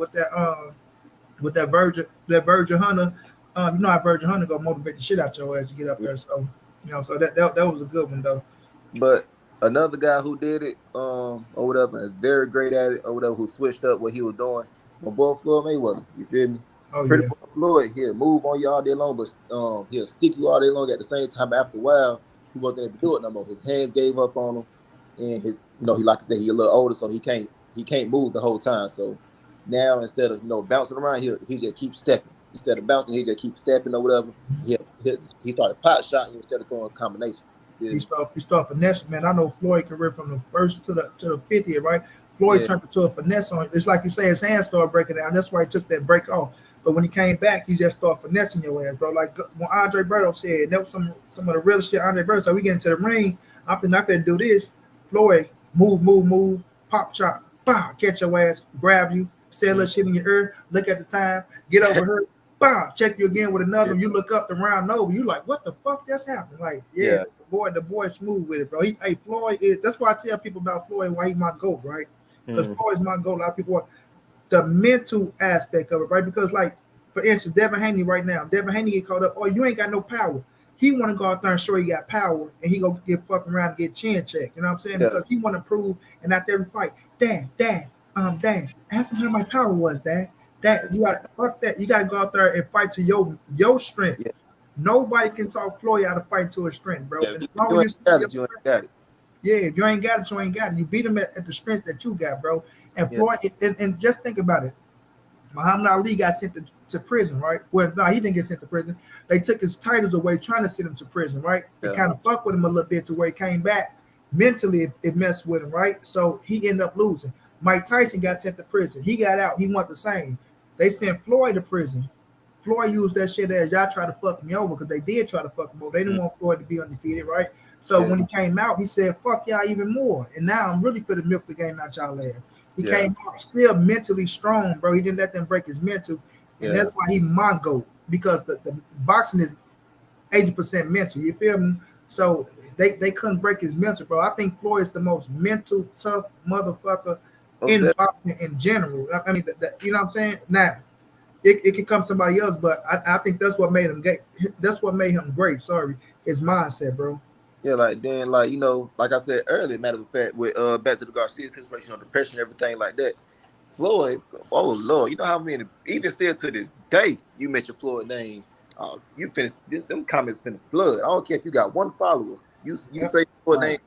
Virgin Hunter. You know how Virgin Hunter gonna motivate the shit out your ass to get up Yeah. there. So so that was a good one though. But another guy who did it, or whatever, is very great at it, or whatever, who switched up what he was doing. My boy Floyd Mayweather, you feel me? Oh Pretty yeah, boy Floyd, he'll move on you all day long, but he'll stick you all day long. At the same time, after a while, he wasn't able to do it no more. His hands gave up on him, and he like I said, he a little older, so he can't move the whole time. So now instead of bouncing around, he just keeps stepping. Instead of bouncing, he just keeps stepping or whatever. He started pot shotting instead of throwing combinations. You feel me? he start finessing, man. I know Floyd career from the first to the 50th, right? Floyd Yeah, turned into a finesse on it. It's like you say, his hands started breaking down. That's why he took that break off. But when he came back, he just started finessing your ass, bro. Like when Andre Berto said, that was some of the real shit. Andre Berto said, we get into the ring. I'm not gonna do this. Floyd, move, pop chop, bah, catch your ass, grab you, say a little shit in your ear, look at the time, get over her, bah, check you again with another. yeah, You look up the round over, you like, what the fuck just happened? Like, yeah, yeah. the boy smooth with it, bro. Floyd is. That's why I tell people about Floyd why he's my GOAT, right? Because Mm. Floyd's my GOAT. A lot of people the mental aspect of it, right? Because like for instance, Devin Haney right now, Devin Haney get caught up. Oh, you ain't got no power. He want to go out there and show he got power, and he go get fucking around and get chin checked. You know what I'm saying? Yeah. Because he want to prove, and out there and fight. Dad, ask him how my power was, Dad. You got fuck that. You got to go out there and fight to your strength. Yeah. Nobody can talk Floyd out of fight to his strength, bro. Yeah, And as if long you as ain't got it, you ain't got it. yeah, if you ain't got it, you ain't got it. You beat him at the strength that you got, bro. And Yeah. Floyd, and just think about it. Muhammad Ali got sent to prison, right? Well, no, he didn't get sent to prison. They took his titles away, trying to send him to prison, right? It Yeah. kind of fucked with him a little bit to where he came back. Mentally, it messed with him, right? So he ended up losing. Mike Tyson got sent to prison. He got out. He went the same. They sent Floyd to prison. Floyd used that shit as y'all try to fuck me over because they did try to fuck him over. They didn't want Floyd to be undefeated, right? So when he came out, he said, fuck y'all even more. And now I'm really finna milk the game out y'all ass. He came out still mentally strong, bro. He didn't let them break his mental. And that's why he Mongo, because the boxing is 80% mental. You feel me? So they couldn't break his mental, bro. I think Floyd is the most mental, tough motherfucker in boxing in general. I mean, you know what I'm saying? Now, it could come somebody else, but I think that's what made him great. That's what made him great. Sorry, his mindset, bro. Yeah, like like I said earlier, matter of fact, with back to the Garcia situation on depression and everything like that. Floyd, oh Lord, you know how many, even still to this day, you mention Floyd name, you finna them comments finna flood. I don't care if you got one follower, you say Floyd name,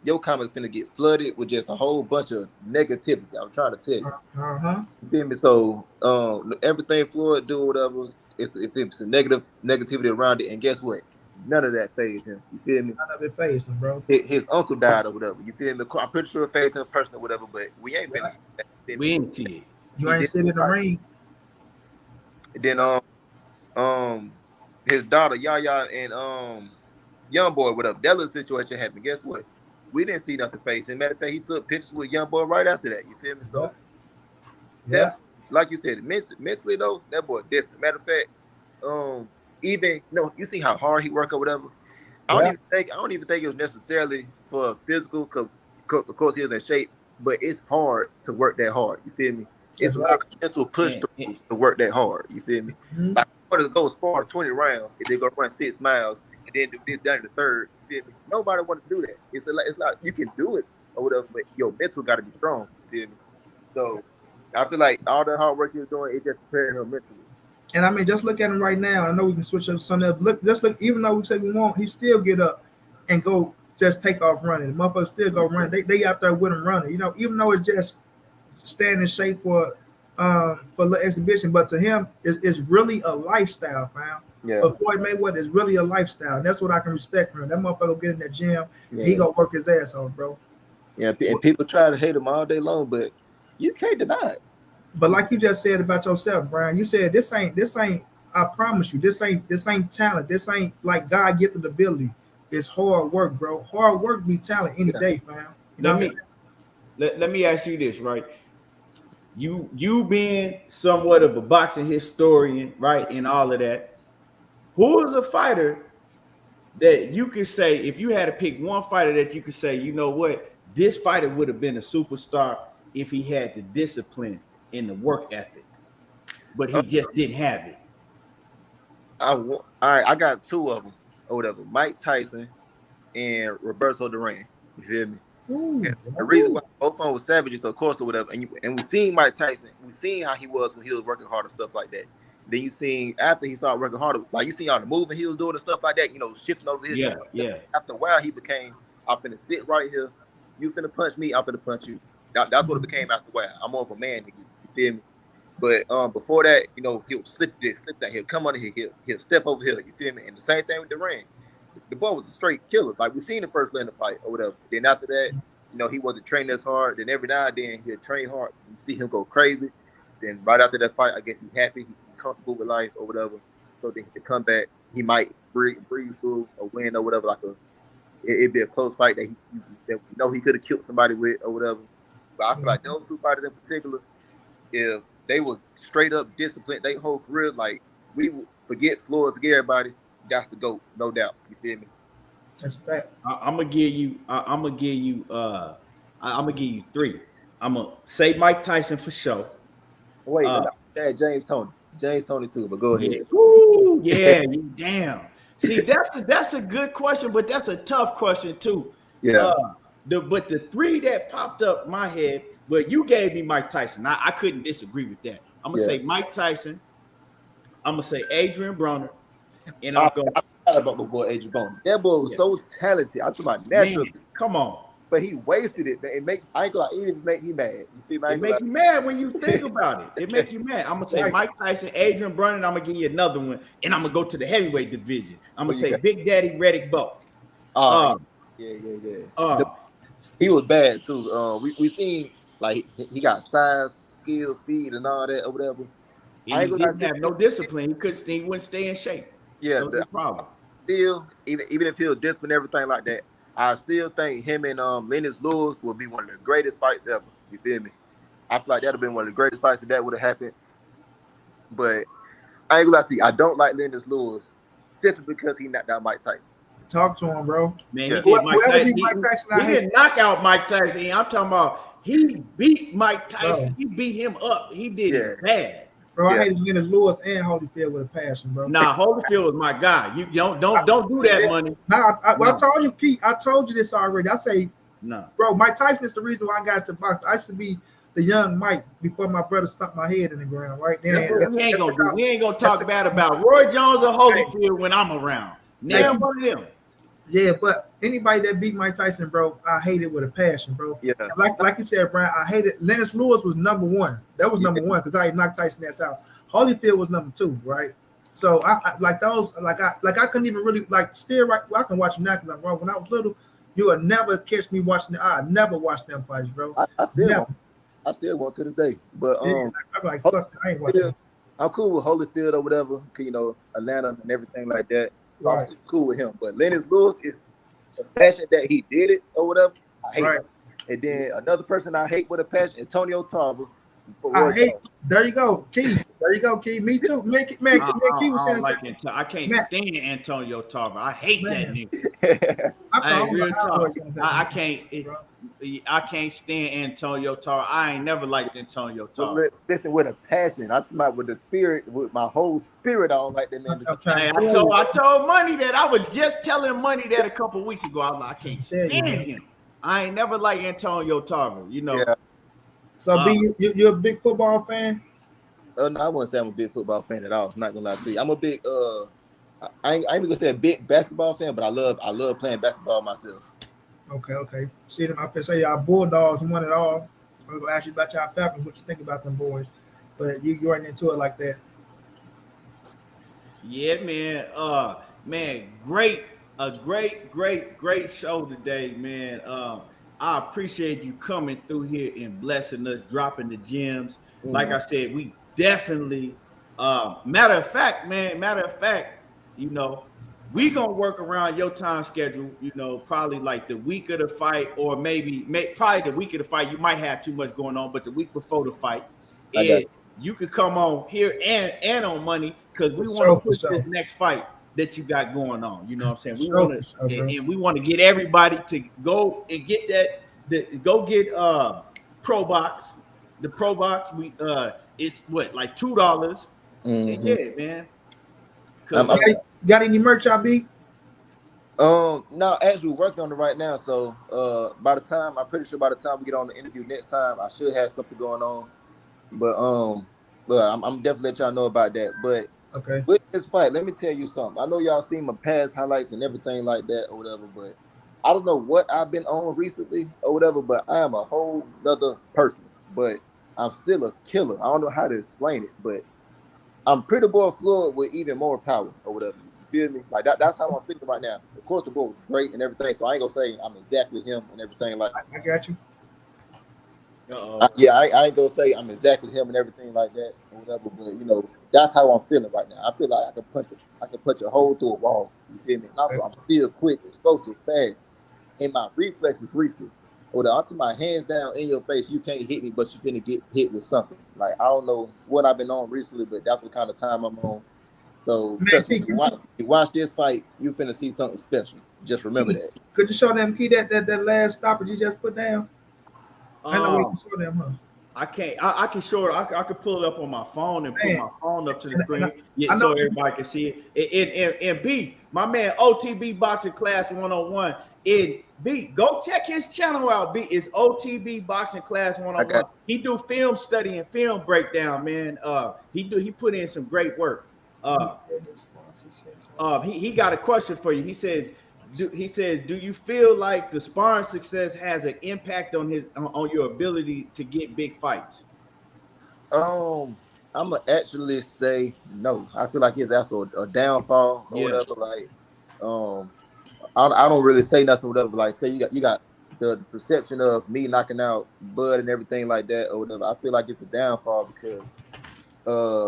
your comments finna get flooded with just a whole bunch of negativity. I'm trying to tell you. You feel me? So everything Floyd do, whatever, if it's a negativity around it, and guess what? None of that phased him. You feel me? None of it phased him, bro. His uncle died or whatever. You feel me? I'm pretty sure it phased him personally or whatever, but we ain't finished. We ain't see it. You ain't sitting in the ring. And then his daughter Yaya and young boy, whatever, that little situation happened. Guess what? We didn't see nothing face. And matter of fact, he took pictures with young boy right after that. You feel me? So that, like you said, mentally though, that boy different. Matter of fact, even you see how hard he work or whatever. I don't even think it was necessarily for physical, because of course he was in shape, but it's hard to work that hard. You feel me? It's a lot of mental push to work that hard. You feel me? Mm-hmm. Like, to go spar 20 rounds if they go run 6 miles and then do this down in the third. You feel me? Nobody want to do that. It's like you can do it or whatever, but your mental got to be strong. You feel me? So I feel like all the hard work he was doing, it just prepared him mentally. And I mean, just look at him right now. I know we can switch up something else. Look, even though we say we won't, he still get up and go just take off running. The motherfuckers still go running. They out there with them running. You know, even though it's just staying in shape for the exhibition, but to him, it's really a lifestyle, fam. Yeah. But Floyd Mayweather is really a lifestyle. And that's what I can respect from him. That motherfucker get in that gym, Yeah. he gonna work his ass off, bro. Yeah, and people try to hate him all day long, but you can't deny it. But like you just said about yourself, Brian, you said this ain't. I promise you, this ain't talent. This ain't like God gifted ability. It's hard work, bro. Hard work be talent any day, man. You know let me ask you this, right? You being somewhat of a boxing historian, right, and all of that, who is a fighter that you could say, if you had to pick one fighter that you could say, you know what, this fighter would have been a superstar if he had the discipline and the work ethic, but he just didn't have it? All right, I got two of them or whatever: Mike Tyson and Roberto Duran. You feel me? The reason why both of them were savages, of course, or whatever, and we seen Mike Tyson, we seen how he was when he was working hard and stuff like that. Then you seen after he started working harder, like you see all the movement he was doing and stuff like that, you know, shifting over his shoulder. Yeah. After a while, he became, I'm finna sit right here, you finna punch me, I'm finna punch you. That's what it became after a while. I'm more of a man nigga, you feel me? But before that, you know, he'll slip this, slip that, he'll come under here, he'll step over here, you feel me? And the same thing with Duran. The boy was a straight killer. Like we seen the first Lennon fight or whatever. Then after that, you know, he wasn't training as hard. Then every now and then he'll train hard. You see him go crazy. Then right after that fight, I guess he's happy, he's comfortable with life or whatever. So then he can come back. He might breeze through a win or whatever. Like it'd be a close fight that that we know he could have killed somebody with or whatever. But I feel like those two fighters in particular, if they were straight up disciplined, their whole career, like we would forget Floyd, forget everybody. That's the GOAT, no doubt. You feel me? That's a fact. I'm gonna give you three. I'm gonna say Mike Tyson for sure. Wait, James Tony too, but go ahead. Ooh, yeah, you damn. See, that's a good question, but that's a tough question too. Yeah. But the three that popped up my head, but you gave me Mike Tyson. I couldn't disagree with that. I'm gonna say Mike Tyson. I'm gonna say Adrian Broner, and I'm going. I about my boy Adrian Broner. That boy was so talented. I'm talking about natural. Man, come on. But he wasted it. I ain't gonna lie, it even make me mad. You see, it make you mad when you think about it. It make you mad. I'm gonna say Mike Tyson, Adrian Broner, and I'm gonna give you another one, and I'm gonna go to the heavyweight division. I'm gonna say Big Daddy Reddick Bowe. Yeah. He was bad too. We seen like he got size, skill, speed, and all that or whatever. He didn't have no discipline. He wouldn't stay in shape. Yeah, no problem. Still, even if he was disciplined and everything like that, I still think him and Lennox Lewis will be one of the greatest fights ever. You feel me? I feel like that'd have been one of the greatest fights if that would have happened. But I ain't gonna lie to you, I don't like Lennox Lewis simply because he knocked out Mike Tyson. Talk to him, bro. Man, he didn't knock out Mike Tyson. I'm talking about he beat Mike Tyson. Bro. He beat him up. He did it bad. Bro, I hated Lennox Lewis and Holyfield with a passion, bro. Nah, Holyfield was my guy. You don't do that, money. Nah, I told you, Keith. I told you this already. I say, no, bro. Mike Tyson is the reason why I got to box. I used to be the young Mike before my brother stuck my head in the ground. Right then, we ain't gonna talk bad about Roy Jones or Holyfield when I'm around. Never one of them. Yeah, but anybody that beat Mike Tyson, bro, I hate it with a passion, bro. Yeah. Like you said, Brian, I hated Lennox Lewis was number one. That was number one because I had knocked Tyson ass out. Holyfield was number two, right? So I like those, like I couldn't even really like still right. Well, I can watch them now because I'm wrong. When I was little, you would never catch me watching. I never watched them fights, bro. I still want to this day, but I'm like, fuck, I ain't watching. I'm cool with Holyfield or whatever, you know, Atlanta and everything like that. So I'm still cool with him. But Lennox Lewis is the passion that he did it or whatever. I hate him. And then another person I hate with a passion, Antonio Tarver. There you go, Keith. There you go, Keith. Me too. I can't stand Antonio Tarver. I hate that nigga. I can't stand Antonio Tarver. I ain't never liked Antonio Tarver. Listen, with a passion. I'm talking about with the spirit, with my whole spirit. I don't like that man. I told Money that I was just telling Money that a couple weeks ago. I'm like, I can't stand him. I ain't never liked Antonio Tarver. You know. Yeah. So, you're a big football fan? No, I wouldn't say I'm a big football fan at all. I'm not gonna lie to you. I'm a big I ain't gonna say a big basketball fan, but I love playing basketball myself. Okay. See them. I can say y'all Bulldogs won it all. I'm gonna ask you about y'all Falcons. What you think about them boys? But you weren't into it like that. Yeah, man. Man, great show today, man. I appreciate you coming through here and blessing us, dropping the gems. Like I said, we definitely matter of fact, you know, we gonna work around your time schedule, you know, probably like the week of the fight, or probably the week of the fight. You might have too much going on, but the week before the fight, I got you could come on here and on money, because we For want to sure, for push sure. this next fight that you got going on. You know what I'm saying? We Sure, want for sure, to, bro. and we want to get everybody to go and get go get Pro Box. The Pro Box, we it's what, like $2. And yeah, man. I'm, Got, got any merch, y'all be? no, actually working on it right now. So by the time, I'm pretty sure by the time we get on the interview next time, I should have something going on. But I'm definitely let y'all know about that. But Okay. with this fight, let me tell you something. I know y'all seen my past highlights and everything like that or whatever, but I don't know what I've been on recently or whatever, but I am a whole nother person. But I'm still a killer. I don't know how to explain it, but I'm pretty boy fluid with even more power or whatever. You feel me? Like that's how I'm thinking right now. Of course, the boy was great and everything, so I ain't gonna say I'm exactly him and everything like. I got you. I ain't gonna say I'm exactly him and everything like that or whatever, but you know, that's how I'm feeling right now. I feel like I can punch a hole through a wall. You feel me? And also, I'm still quick, explosive, fast, and my reflexes recent. Or onto my hands down in your face, you can't hit me, but you're gonna get hit with something. Like I don't know what I've been on recently, but that's what kind of time I'm on. So trust me, you watch this fight, you finna see something special. Just remember that. Could you show them, Key, that last stoppage you just put down? I know we can show them, huh? I can't. I can show it. I can pull it up on my phone and put my phone up to the screen, so everybody can see it. And B, my man OTB Boxing Class 101. And B, go check his channel out. B is OTB Boxing Class 101. He do film study and film breakdown, man. He put in some great work. He got a question for you. He says, do you feel like the sparring success has an impact on your ability to get big fights? I'm gonna actually say no. I feel like it's also a downfall or whatever. Like, I don't really say nothing whatever. Like, say you got the perception of me knocking out Bud and everything like that or whatever. I feel like it's a downfall because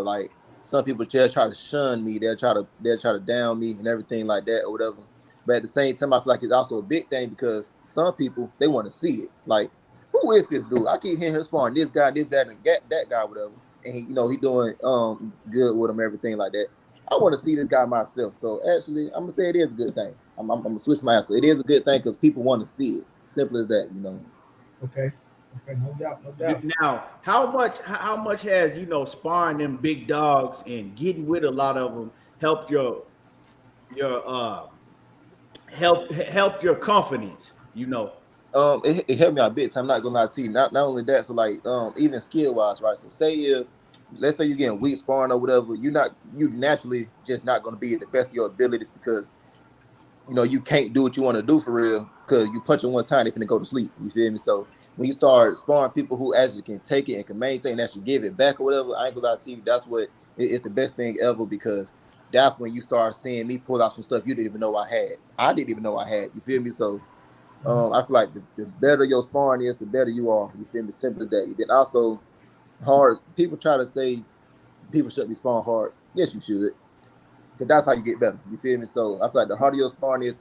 like some people just try to shun me. They'll try to down me and everything like that or whatever. But at the same time, I feel like it's also a big thing because some people, they want to see it. Like, who is this dude? I keep hearing him sparring this guy, and that guy, whatever. And he doing good with him, everything like that. I want to see this guy myself. So actually, I'm gonna say it is a good thing. I'm gonna switch my answer. It is a good thing because people want to see it. Simple as that, you know. Okay, no doubt. Now, how much has sparring them big dogs and getting with a lot of them helped your help your confidence? It helped me out a bit. I'm not gonna lie to you. Not only that, so like even skill wise, right? So let's say you're getting weak sparring or whatever, you naturally just not gonna be at the best of your abilities because you can't do what you want to do for real because you punch them one time, they finna go to sleep. You feel me? So when you start sparring people who actually can take it and can maintain and actually give it back or whatever, I ain't gonna lie to you, that's what it's the best thing ever because that's when you start seeing me pull out some stuff you didn't even know I had. I didn't even know I had. You feel me? So I feel like the better your sparring is, the better you are. You feel me? Simple as that. Then also hard. People try to say people shouldn't be sparring hard. Yes, you should, because that's how you get better. You feel me? So I feel like the harder your sparring is,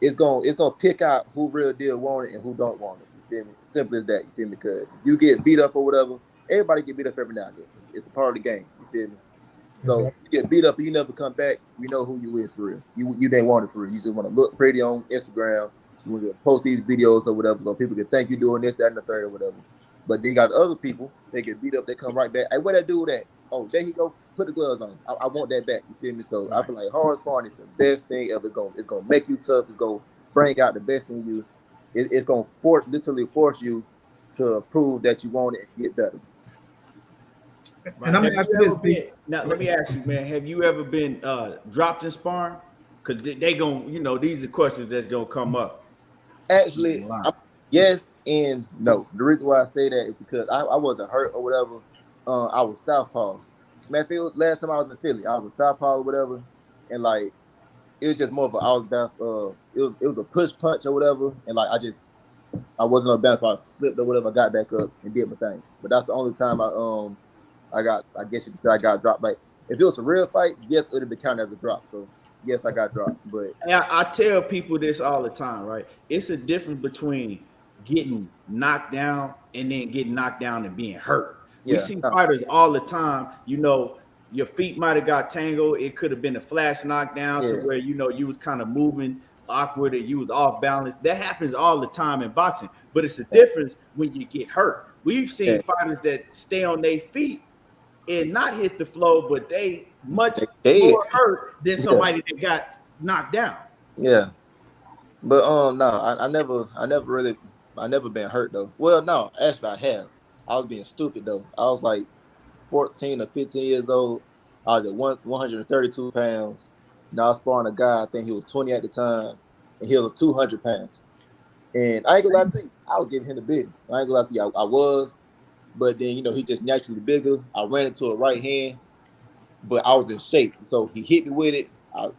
it's gonna pick out who real deal want it and who don't want it. You feel me? Simple as that. You feel me? Because you get beat up or whatever. Everybody get beat up every now and then. It's a part of the game. You feel me? So you get beat up and you never come back. We know who you is for real. You didn't want it for real. You just want to look pretty on Instagram. You want to post these videos or whatever, so people can think you're doing this, that, and the third or whatever. But then you got other people. They get beat up. They come right back. Hey, where that dude at? Oh, there he go. Put the gloves on. I want that back. You feel me? So I feel like hard sparring is the best thing ever. It's gonna make you tough. It's gonna bring out the best in you. It's gonna literally force you to prove that you want it and get better. And I'm gonna ask you this. Now, let me ask you, man. Have you ever been dropped in sparring? Because they gonna, these are questions that's gonna come up. Actually, yes and no. The reason why I say that is because I wasn't hurt or whatever. I was southpaw. Man, last time I was in Philly, I was a southpaw or whatever, and like it was just more of a I was bounce. It was a push punch or whatever, and like I wasn't on bounce, so I slipped or whatever. I got back up and did my thing. But that's the only time I guess you could say I got dropped. Like if it was a real fight, yes, it would have been counted as a drop. So yes, I got dropped. But I tell people this all the time, right? It's a difference between getting knocked down and then getting knocked down and being hurt. We see fighters all the time, you know, your feet might have got tangled. It could have been a flash knockdown to where, you know, you was kind of moving awkward and you was off balance. That happens all the time in boxing, but it's a difference when you get hurt. We've seen fighters that stay on their feet and not hit the floor, but they much more hurt than somebody that got knocked down. Yeah. But no, I never been hurt though. Well, no, actually I have. I was being stupid though. I was like 14 or 15 years old. I was at 132 pounds. Now I was sparring a guy, I think he was 20 at the time, and he was 200 pounds. And I ain't gonna lie to you, I was giving him the business. I ain't gonna lie to you, I was. But then, you know, he just naturally bigger. I ran into a right hand, but I was in shape. So he hit me with it.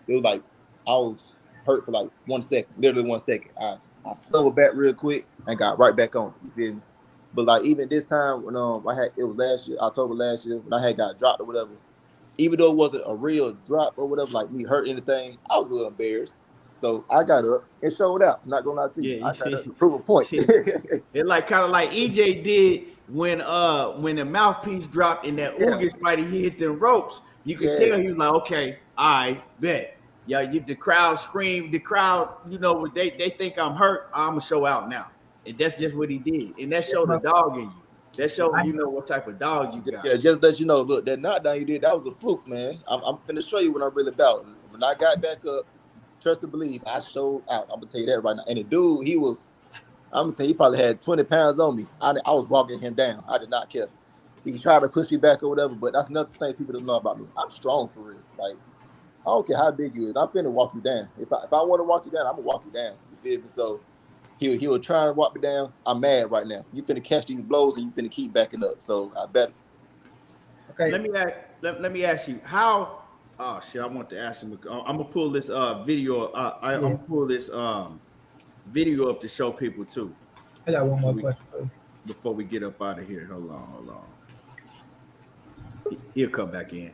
It was like I was hurt for like 1 second, literally 1 second. I slowed back real quick and got right back on. You feel me? But like even this time when it was last year, October last year, when I had got dropped or whatever, even though it wasn't a real drop or whatever, like me hurt anything, I was a little embarrassed. So I got up and showed out. I'm not gonna lie to you. I got up to prove a point. It like kind of like EJ did when the mouthpiece dropped in that August fight, he hit them ropes. You could tell he was like, okay, I bet. Yeah, the crowd screamed. The crowd, you know, they think I'm hurt. I'm gonna show out now, and that's just what he did. And that showed the dog in you. That showed you know what type of dog you got. Yeah, just let you know. Look, that knockdown you did, that was a fluke, man. I'm finna show you what I'm really about. When I got back up, trust and believe, I showed out. I'm gonna tell you that right now. And the dude, I'm gonna say he probably had 20 pounds on me. I was walking him down. I did not care. He tried to push me back or whatever, but that's another thing people don't know about me. I'm strong for real. Like, I don't care how big you is. I'm finna walk you down. If I want to walk you down, I'm gonna walk you down. You feel me? So he was trying to walk me down. I'm mad right now. You finna catch these blows and you finna keep backing up. So I better. Okay. Let me ask you how. Oh shit! I want to ask him. I'm gonna pull this video. I'm gonna pull this video up to show people too. I got one more question before we get up out of here. Hold on. He'll come back in.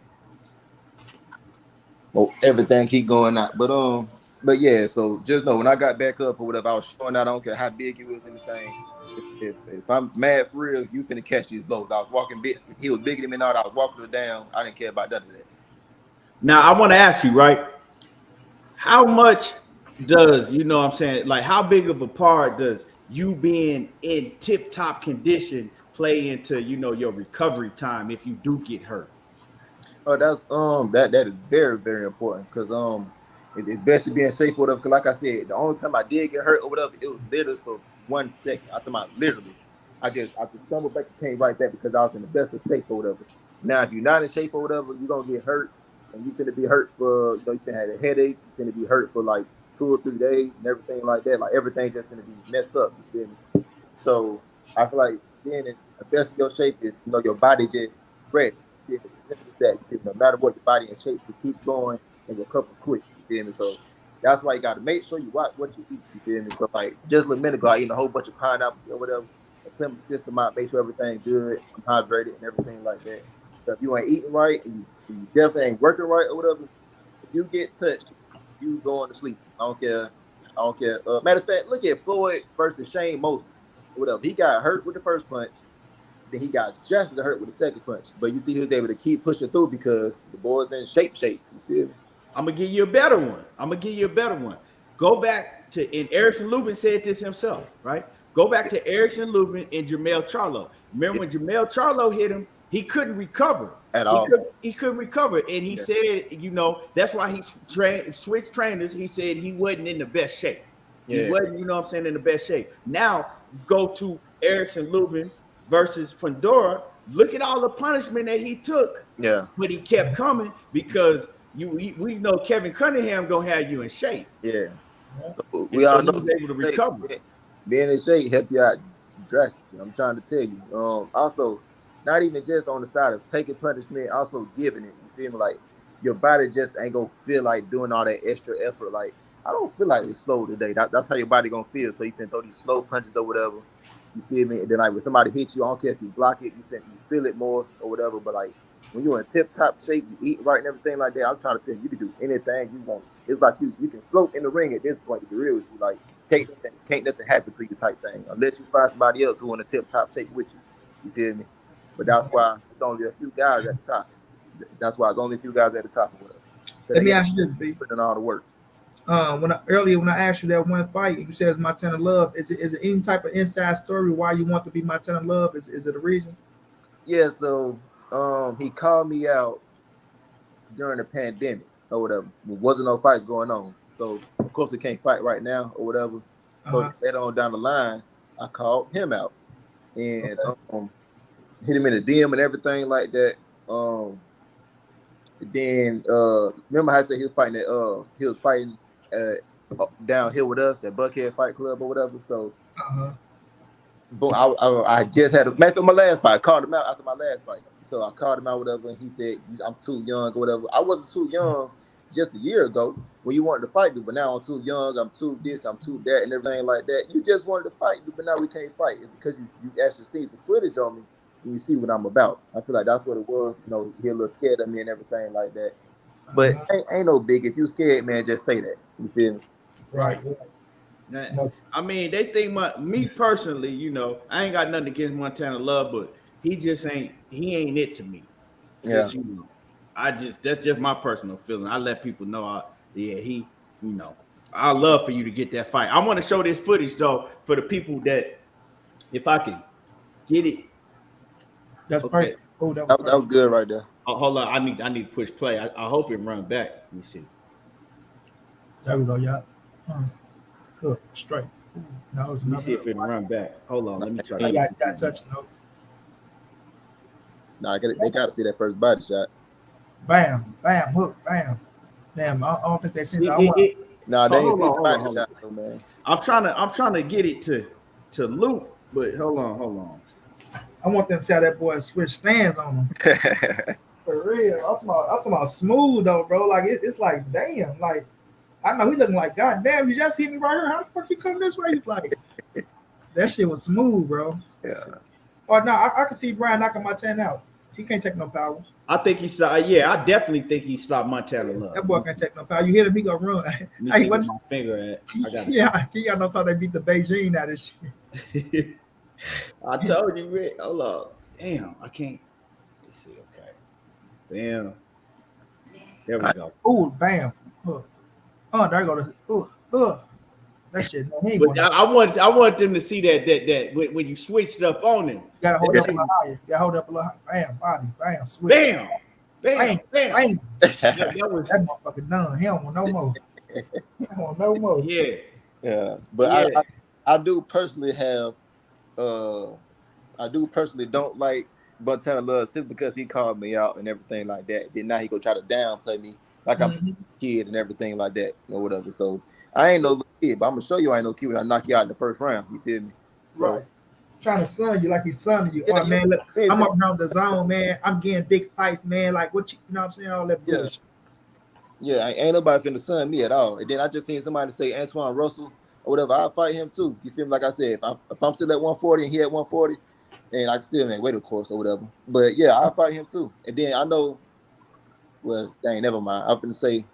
Well, everything keep going out, but yeah. So just know when I got back up or whatever, I was showing out. I don't care how big you was, anything. If I'm mad for real, you finna catch these blows. I was walking big. He was bigger than me. Now I was walking her down. I didn't care about none of that. Now I want to ask you, right? How much does what I'm saying? Like, how big of a part does you being in tip-top condition play into your recovery time if you do get hurt? Oh, that's that is very, very important because it's best to be in shape or whatever. Because like I said, the only time I did get hurt or whatever, it was literally for 1 second. I'm talking about literally. I just stumbled back and came right back because I was in the best of shape or whatever. Now, if you're not in shape or whatever, you're gonna get hurt, and you're gonna be hurt for you can have a headache. You're gonna be hurt for like 2 or 3 days and everything like that. Like everything just gonna be messed up. You feel me? So I feel like being in the best of your shape is your body just ready. That no matter what, your body in shape to keep going and recover quick. You feel me? So that's why you got to make sure you watch what you eat. You feel me? So like just a minute ago, I eat a whole bunch of pineapple or whatever. I clean my system out, make sure everything's good, I'm hydrated and everything like that. So if you ain't eating right and you definitely ain't working right or whatever, if you get touched, you going to sleep. I don't care. Matter of fact, look at Floyd versus Shane Mosley or whatever. He got hurt with the first punch. Then he got just hurt with the second punch. But you see he was able to keep pushing through because the boy's in shape. You feel me? I'm going to give you a better one. Go back to, and Erickson Lubin said this himself, right? Go back to Erickson Lubin and Jermell Charlo. Remember when Jermell Charlo hit him, he couldn't recover. At all. He couldn't recover. And he said, that's why he switched trainers. He said he wasn't in the best shape. Yeah. He wasn't, in the best shape. Now, go to Erickson Lubin versus Fundora. Look at all the punishment that he took. Yeah. But he kept coming because we know Kevin Cunningham gonna have you in shape. Yeah. So we all so know he was able to recover. being in shape help you out drastically. I'm trying to tell you. Also, not even just on the side of taking punishment, also giving it. You feel me? Like your body just ain't gonna feel like doing all that extra effort. Like I don't feel like it's slow today. That's how your body gonna feel. So you can throw these slow punches or whatever. You feel me? And then like when somebody hits you, I don't care if you block it, you feel it more or whatever. But like when you're in tip top shape, you eat right and everything like that. I'm trying to tell you, you can do anything you want. It's like you can float in the ring at this point. To be real with you, like can't nothing happen to you type thing unless you find somebody else who in a tip top shape with you. You feel me? But that's why it's only a few guys at the top. That's why it's only a few guys at the top or whatever. Let me ask you this, B. Putting in all the work. When I asked you that one fight, you said it's Montana Love. Is it any type of inside story why you want to be Montana Love? Is it a reason? Yeah. So he called me out during the pandemic or whatever. There wasn't no fights going on, so of course we can't fight right now or whatever. So later on down the line, I called him out and hit him in the DM and everything like that. Then remember how I said he was fighting down here with us at Buckhead Fight Club or whatever. So boom, I just had a match on my last fight. I called him out after my last fight. So I called him out, whatever, and he said, I'm too young or whatever. I wasn't too young just a year ago when you wanted to fight me, but now I'm too young, I'm too this, I'm too that, and everything like that. You just wanted to fight me, but now we can't fight. It's because you actually see some footage on me and you see what I'm about. I feel like that's what it was. You know, he a little scared of me and everything like that. But ain't no big. If you scared, man, just say that. You feel me? Right. I mean, they think me personally, you know, I ain't got nothing against Montana Love, but he ain't it to me. Yeah. Just, you know, that's just my personal feeling. I let people know, you know, I love for you to get that fight. I want to show this footage though for the people that, if I can get it. That's okay. perfect. Oh, that was good right there. Hold on, I need to push play. I hope it run back. Let me see. There we go, y'all. Hook straight. Now it's let me see if it run back. Hold on, let me try. I got touching though. Nah, they got to see that first body shot. Bam, bam, hook, bam. Damn, I don't think they seen that. Nah, they ain't seen the body shot though, man. I'm trying to get it to loop, but hold on. I want them to tell that boy switch stands on him. For real. I'm talking about smooth though, bro. Like it's like damn, like I know he looking like God damn, you just hit me right here. How the fuck you come this way? He's like that shit was smooth, bro. Yeah. Or no, I can see Brian knocking Montana out. He can't take no power. I think he stopped. Yeah, I definitely think he stopped Montana Love. That boy can't take no power. You hit him, he gonna run. Hey, what my finger at? I got yeah, he got no time they beat the Beijing out of shit. I told you, Rick. Hold up. Damn, I can't. Let's see. Okay. Bam. There we go. Ooh, bam. Oh, there go the. That shit. No, he ain't but I want them to see that when you switched up on him. You gotta hold up a little higher. You gotta hold up a little higher. Bam, body, bam, switch. Bam. That motherfucker done. He don't want no more. He don't want no more. Yeah. But yeah. I do personally have don't like Montana Love simply because he called me out and everything like that. Then now he go try to downplay me like I'm a kid and everything like that or whatever. So I ain't no little kid, but I'm gonna show you I ain't no kid when I knock you out in the first round. You feel me? So, right. Trying to son you like he's sonning you. Yeah, oh man, look, I'm up around the zone, man. I'm getting big fights, man. Like what you know what I'm saying? All that bullshit. Yeah, ain't nobody finna son me at all. And then I just seen somebody say Antoine Russell or whatever. I'll fight him too. You feel me? Like I said, if I'm still at 140 and he at 140, and I can still make weight, of course, or whatever. But yeah, I'll fight him too. And then I know, well, dang, never mind. I'm gonna say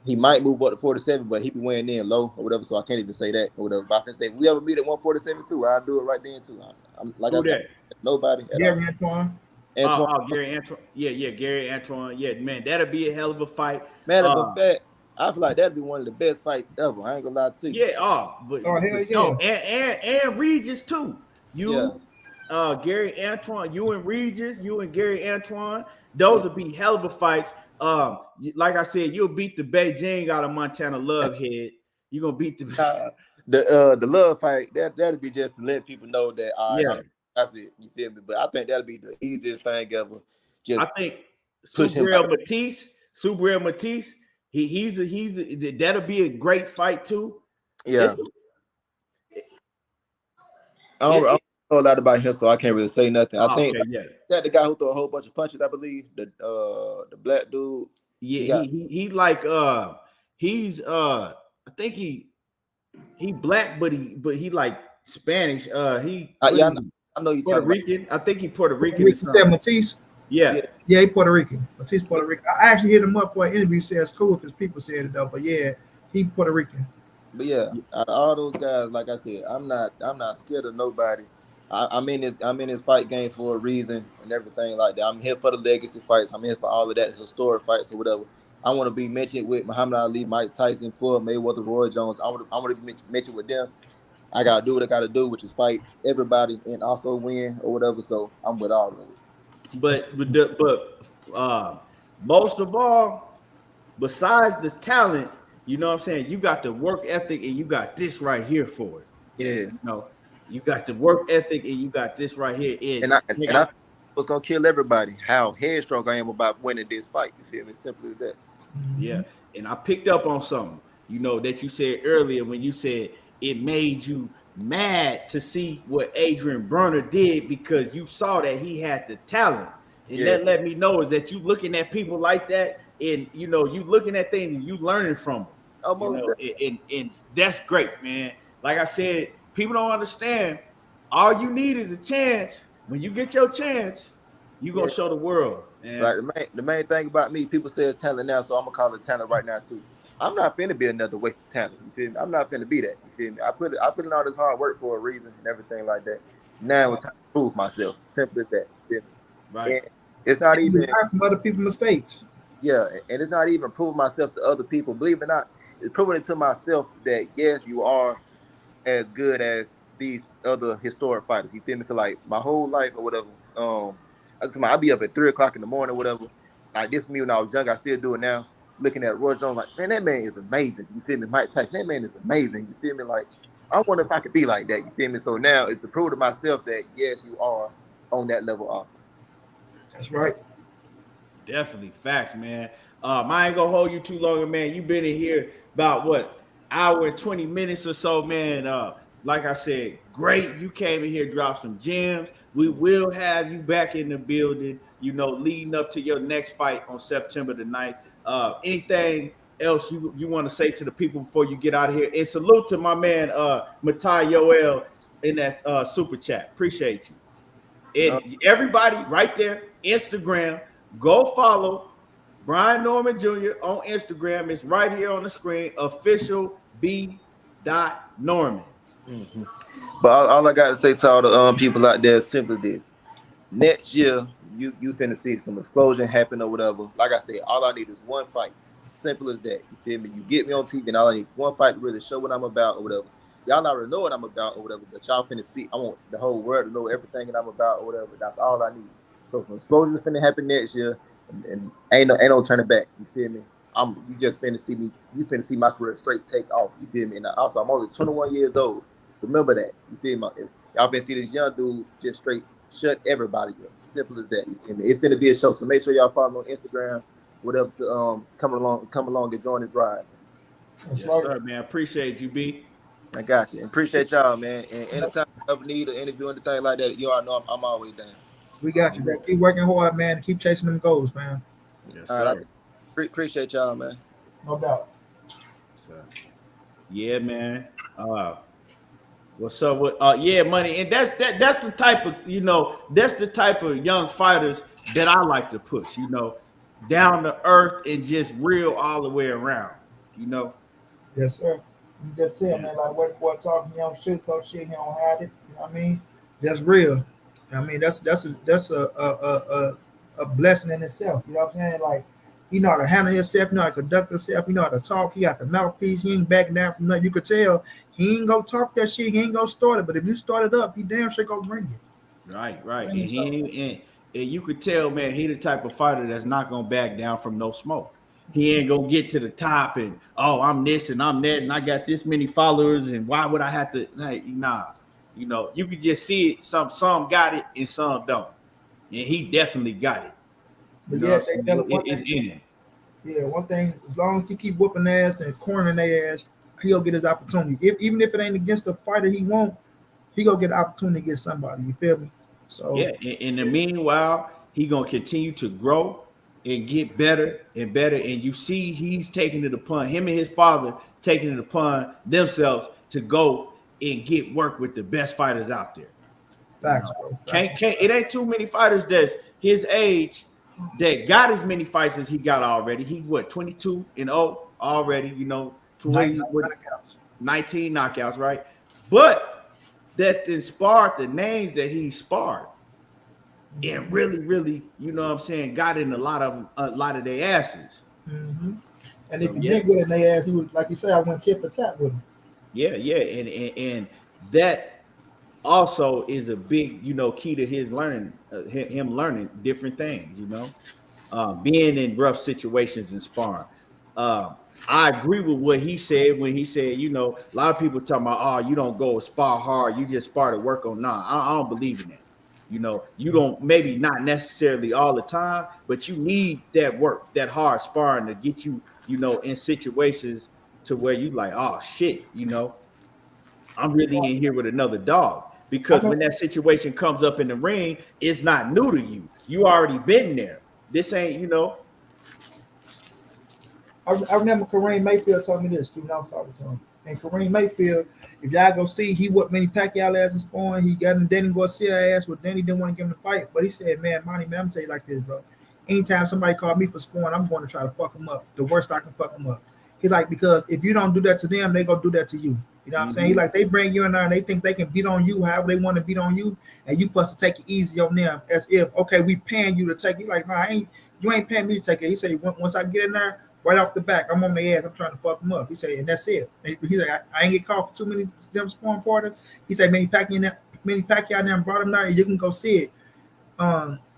he might move up to 47, but he be weighing in low or whatever, so I can't even say that or whatever. But I can say if we ever meet at 147 too, I'll do it right then too. I'm like I said, nobody. Gary Antoine. Gary Antoine. Yeah, Gary Antoine. Yeah, man, that'll be a hell of a fight. Man, of fact, I feel like that'd be one of the best fights ever. I ain't gonna lie to you. Yeah, hell yeah. And Regis too. Gary Antoine, you and Regis, you and Gary Antoine, those would be hell of a fights. Like I said, you'll beat the Beijing out of Montana Love head. You're gonna beat the Love fight. That'll be just to let people know that that's it. You feel me? But I think that'll be the easiest thing ever. I think Subriel Matisse, He's that'll be a great fight too. Yeah. I don't know a lot about him, so I can't really say nothing. I think that the guy who threw a whole bunch of punches, I believe, the black dude. Yeah, he like he's I think he black, but he like Spanish. I know you Puerto Rican. I think he Puerto Rican. You said Matisse? Yeah, he Puerto Rican. Matisse Puerto Rican. I actually hit him up for an interview. Said it's cool if his people said it though, but yeah, he Puerto Rican. But yeah, out of all those guys, like I said, I'm not scared of nobody. I'm in this fight game for a reason and everything like that. I'm here for the legacy fights. I'm here for all of that historic fights or whatever. I want to be mentioned with Muhammad Ali, Mike Tyson, Floyd Mayweather, Roy Jones. I want to be mentioned with them. I gotta do what I gotta do, which is fight everybody and also win or whatever. So I'm with all of it. But most of all, besides the talent, you know what I'm saying, you got the work ethic and you got this right here for it. Yeah. You got the work ethic and you got this right here. And I was gonna kill everybody. How headstrong I am about winning this fight. You feel me? Simple as that. Yeah. And I picked up on something, that you said earlier when you said it made you mad to see what Adrian Broner did because you saw that he had the talent. And that let me know is that you looking at people like that and you looking at things and you learning from them. And that's great, man. Like I said, people don't understand. All you need is a chance. When you get your chance, you're gonna show the world. Man. Like the main thing about me, people say it's talent now, so I'm gonna call it talent right now too. I'm not finna be another waste of talent. You feel me? I'm not finna be that. You feel me? I put in all this hard work for a reason and everything like that. Now it's time to prove myself. Simple as that. You feel me? Right. And it's not even learn from other people's mistakes. Yeah, and it's not even proving myself to other people. Believe it or not, it's proving it to myself that yes, you are as good as these other historic fighters. You feel me? Cause like my whole life or whatever, I'll be up at 3:00 in the morning or whatever. Like this me when I was young, I still do it now. Looking at Roy Jones, like, man, that man is amazing. You feel me? Mike Tyson, that man is amazing. You feel me? Like, I wonder if I could be like that. You feel me? So now it's to prove to myself that yes, you are on that level also. That's right. Definitely facts, man. I ain't gonna hold you too long, man. You've been in here about what, hour and 20 minutes or so, man. Like I said, great. You came in here, dropped some gems. We will have you back in the building, leading up to your next fight on September the 9th. Anything else you want to say to the people before you get out of here? And salute to my man Matai Yoel in that super chat. Appreciate you. And everybody right there, Instagram, go follow Brian Norman Jr. on Instagram. It's right here on the screen, official B. Norman. Mm-hmm. But all I got to say to all the people out there is simply this. Next year, you finna see some explosion happen or whatever. Like I said, all I need is one fight. Simple as that. You feel me? You get me on TV and all I need is one fight to really show what I'm about or whatever. Y'all already know what I'm about or whatever, but y'all finna see. I want the whole world to know everything that I'm about or whatever. That's all I need. So some explosions finna happen next year, and ain't no turning back. You feel me? You just finna see me. You finna see my career straight take off. You feel me? And also, I'm only 21 years old. Remember that. You feel me? Y'all finna see this young dude just straight shut everybody up. Simple as that. You feel me? It's finna be a show. So make sure y'all follow me on Instagram, whatever, to come along and join this ride. Yes, sir, man. Appreciate you, B. I got you. Appreciate y'all, man. And anytime you ever need an interview or anything like that, y'all know I'm always down. We got you, man. Keep working hard, man. Keep chasing them goals, man. Yes, sir. Appreciate y'all, man. No doubt. Sir. Yeah, man. What's up with money? And that's the type of, that's the type of young fighters that I like to push, down to earth and just real all the way around, Yes, sir. You just tell man, like what boy talking, he don't sugarcoat shit, he don't hide it. You know what I mean? That's real. I mean, that's a blessing in itself. You know what I'm saying? Like, he know how to handle himself, he know how to conduct himself, he know how to talk, he got the mouthpiece, he ain't backing down from nothing. You could tell he ain't gonna talk that shit, he ain't gonna start it. But if you start it up, he damn sure gonna bring it. Right. And you could tell, man, he the type of fighter that's not gonna back down from no smoke. He ain't gonna get to the top and I'm this and I'm that and I got this many followers and why would I have to? Nah, you could just see it. Some got it and some don't, and he definitely got it. But it's in him. Yeah, one thing, as long as he keep whooping ass and cornering their ass, he'll get his opportunity. Even if it ain't against the fighter he won't, he gonna get an opportunity against somebody. You feel me? So Yeah. In the meanwhile, he gonna continue to grow and get better and better. And you see, he's taking it upon him and his father taking it upon themselves to go and get work with the best fighters out there. You facts, know, bro. can't Facts. it ain't too many fighters that's his age that got as many fights as he got already. He what 22-0 already, 19 20 with knockouts. 19 knockouts, right? But that inspired the names that he sparred and really, really, what I'm saying, got in a lot of their asses. Mm-hmm. And if So he yeah, didn't get in their ass, he was like you said, I went tit for tat with him. yeah, and that also is a big, key to his learning, him learning different things, being in rough situations and sparring. I agree with what he said when he said, a lot of people talking about, oh, you don't go spar hard, you just spar to work on. Nah, I don't believe in that. You don't, maybe not necessarily all the time, but you need that work, that hard sparring to get you, in situations to where you like, oh shit, I'm really in here with another dog. I Because when remember, that situation comes up in the ring, it's not new to you. You already been there. This ain't, I remember Kareem Mayfield told me this, Stephen. I was talking to him. And Kareem Mayfield, if y'all go see, he what many Pacquiao ass in sparring. He got in Danny Garcia ass, but Danny didn't want to give him the fight. But he said, man, Monty, man, I'm tell you like this, bro. Anytime somebody call me for sparring, I'm going to try to fuck him up. The worst I can fuck him up. He like, because if you don't do that to them, they gonna do that to you. You know what I'm saying? He like, they bring you in there and they think they can beat on you however they want to beat on you, and you supposed to take it easy on them as if, okay, we paying you to take it. Like, nah, you ain't paying me to take it. He said, once I get in there, right off the back, I'm on the ass. I'm trying to fuck him up. He said, and that's it. He said, I ain't get caught for too many them sparring partners. He said, Manny Pacquiao there and brought him there, and you can go see it.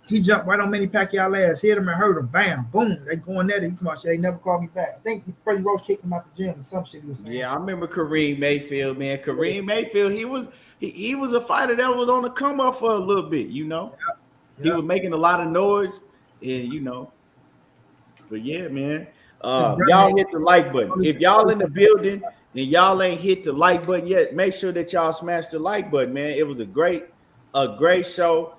He jumped right on Manny Pacquiao ass, hit him and hurt him. Bam, boom. They going at it. He's about shit. They never called me back. I think Freddie Roach kicked him out the gym or some shit he was saying. Yeah, I remember Kareem Mayfield, man. Kareem Mayfield, he was a fighter that was on the come up for a little bit, He was making a lot of noise, and but yeah, man. Y'all hit the like button. If y'all in the building and y'all ain't hit the like button yet, make sure that y'all smash the like button, man. It was a great show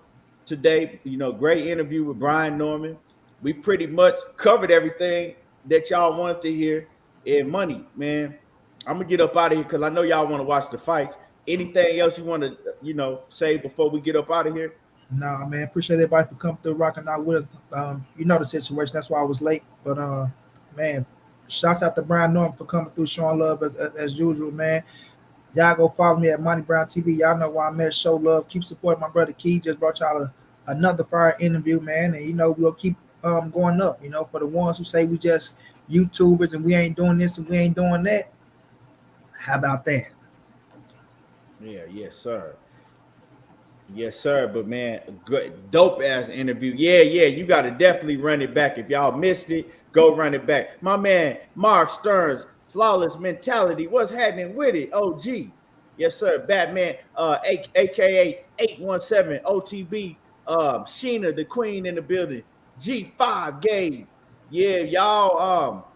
today. Great interview with Brian Norman. We pretty much covered everything that y'all wanted to hear. And money, man. I'm gonna get up out of here because I know y'all want to watch the fights. Anything else you want to, say before we get up out of here? Nah, man. Appreciate everybody for coming through, rocking out with us. You know the situation. That's why I was late. But man, shouts out to Brian Norman for coming through, showing love as usual, man. Y'all go follow me at Monty Brown TV. Y'all know why I'm at. Show love. Keep supporting my brother Key. Just brought y'all another fire interview, man. And we'll keep going up. For the ones who say we just YouTubers and we ain't doing this and we ain't doing that. How about that? Yeah, yes, sir. Yes, sir. But man, good, dope ass interview. Yeah, you got to definitely run it back. If y'all missed it, go run it back. My man, Mark Stearns, Flawless Mentality. What's happening with it? OG. Yes, sir. Batman, aka 817 OTB. Sheena, the queen in the building. G5 Gabe. Yeah, y'all.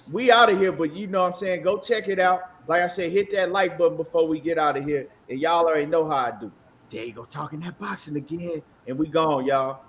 We out of here, but you know what I'm saying? Go check it out. Like I said, hit that like button before we get out of here. And y'all already know how I do. There you go, talking that boxing again. And we gone, y'all.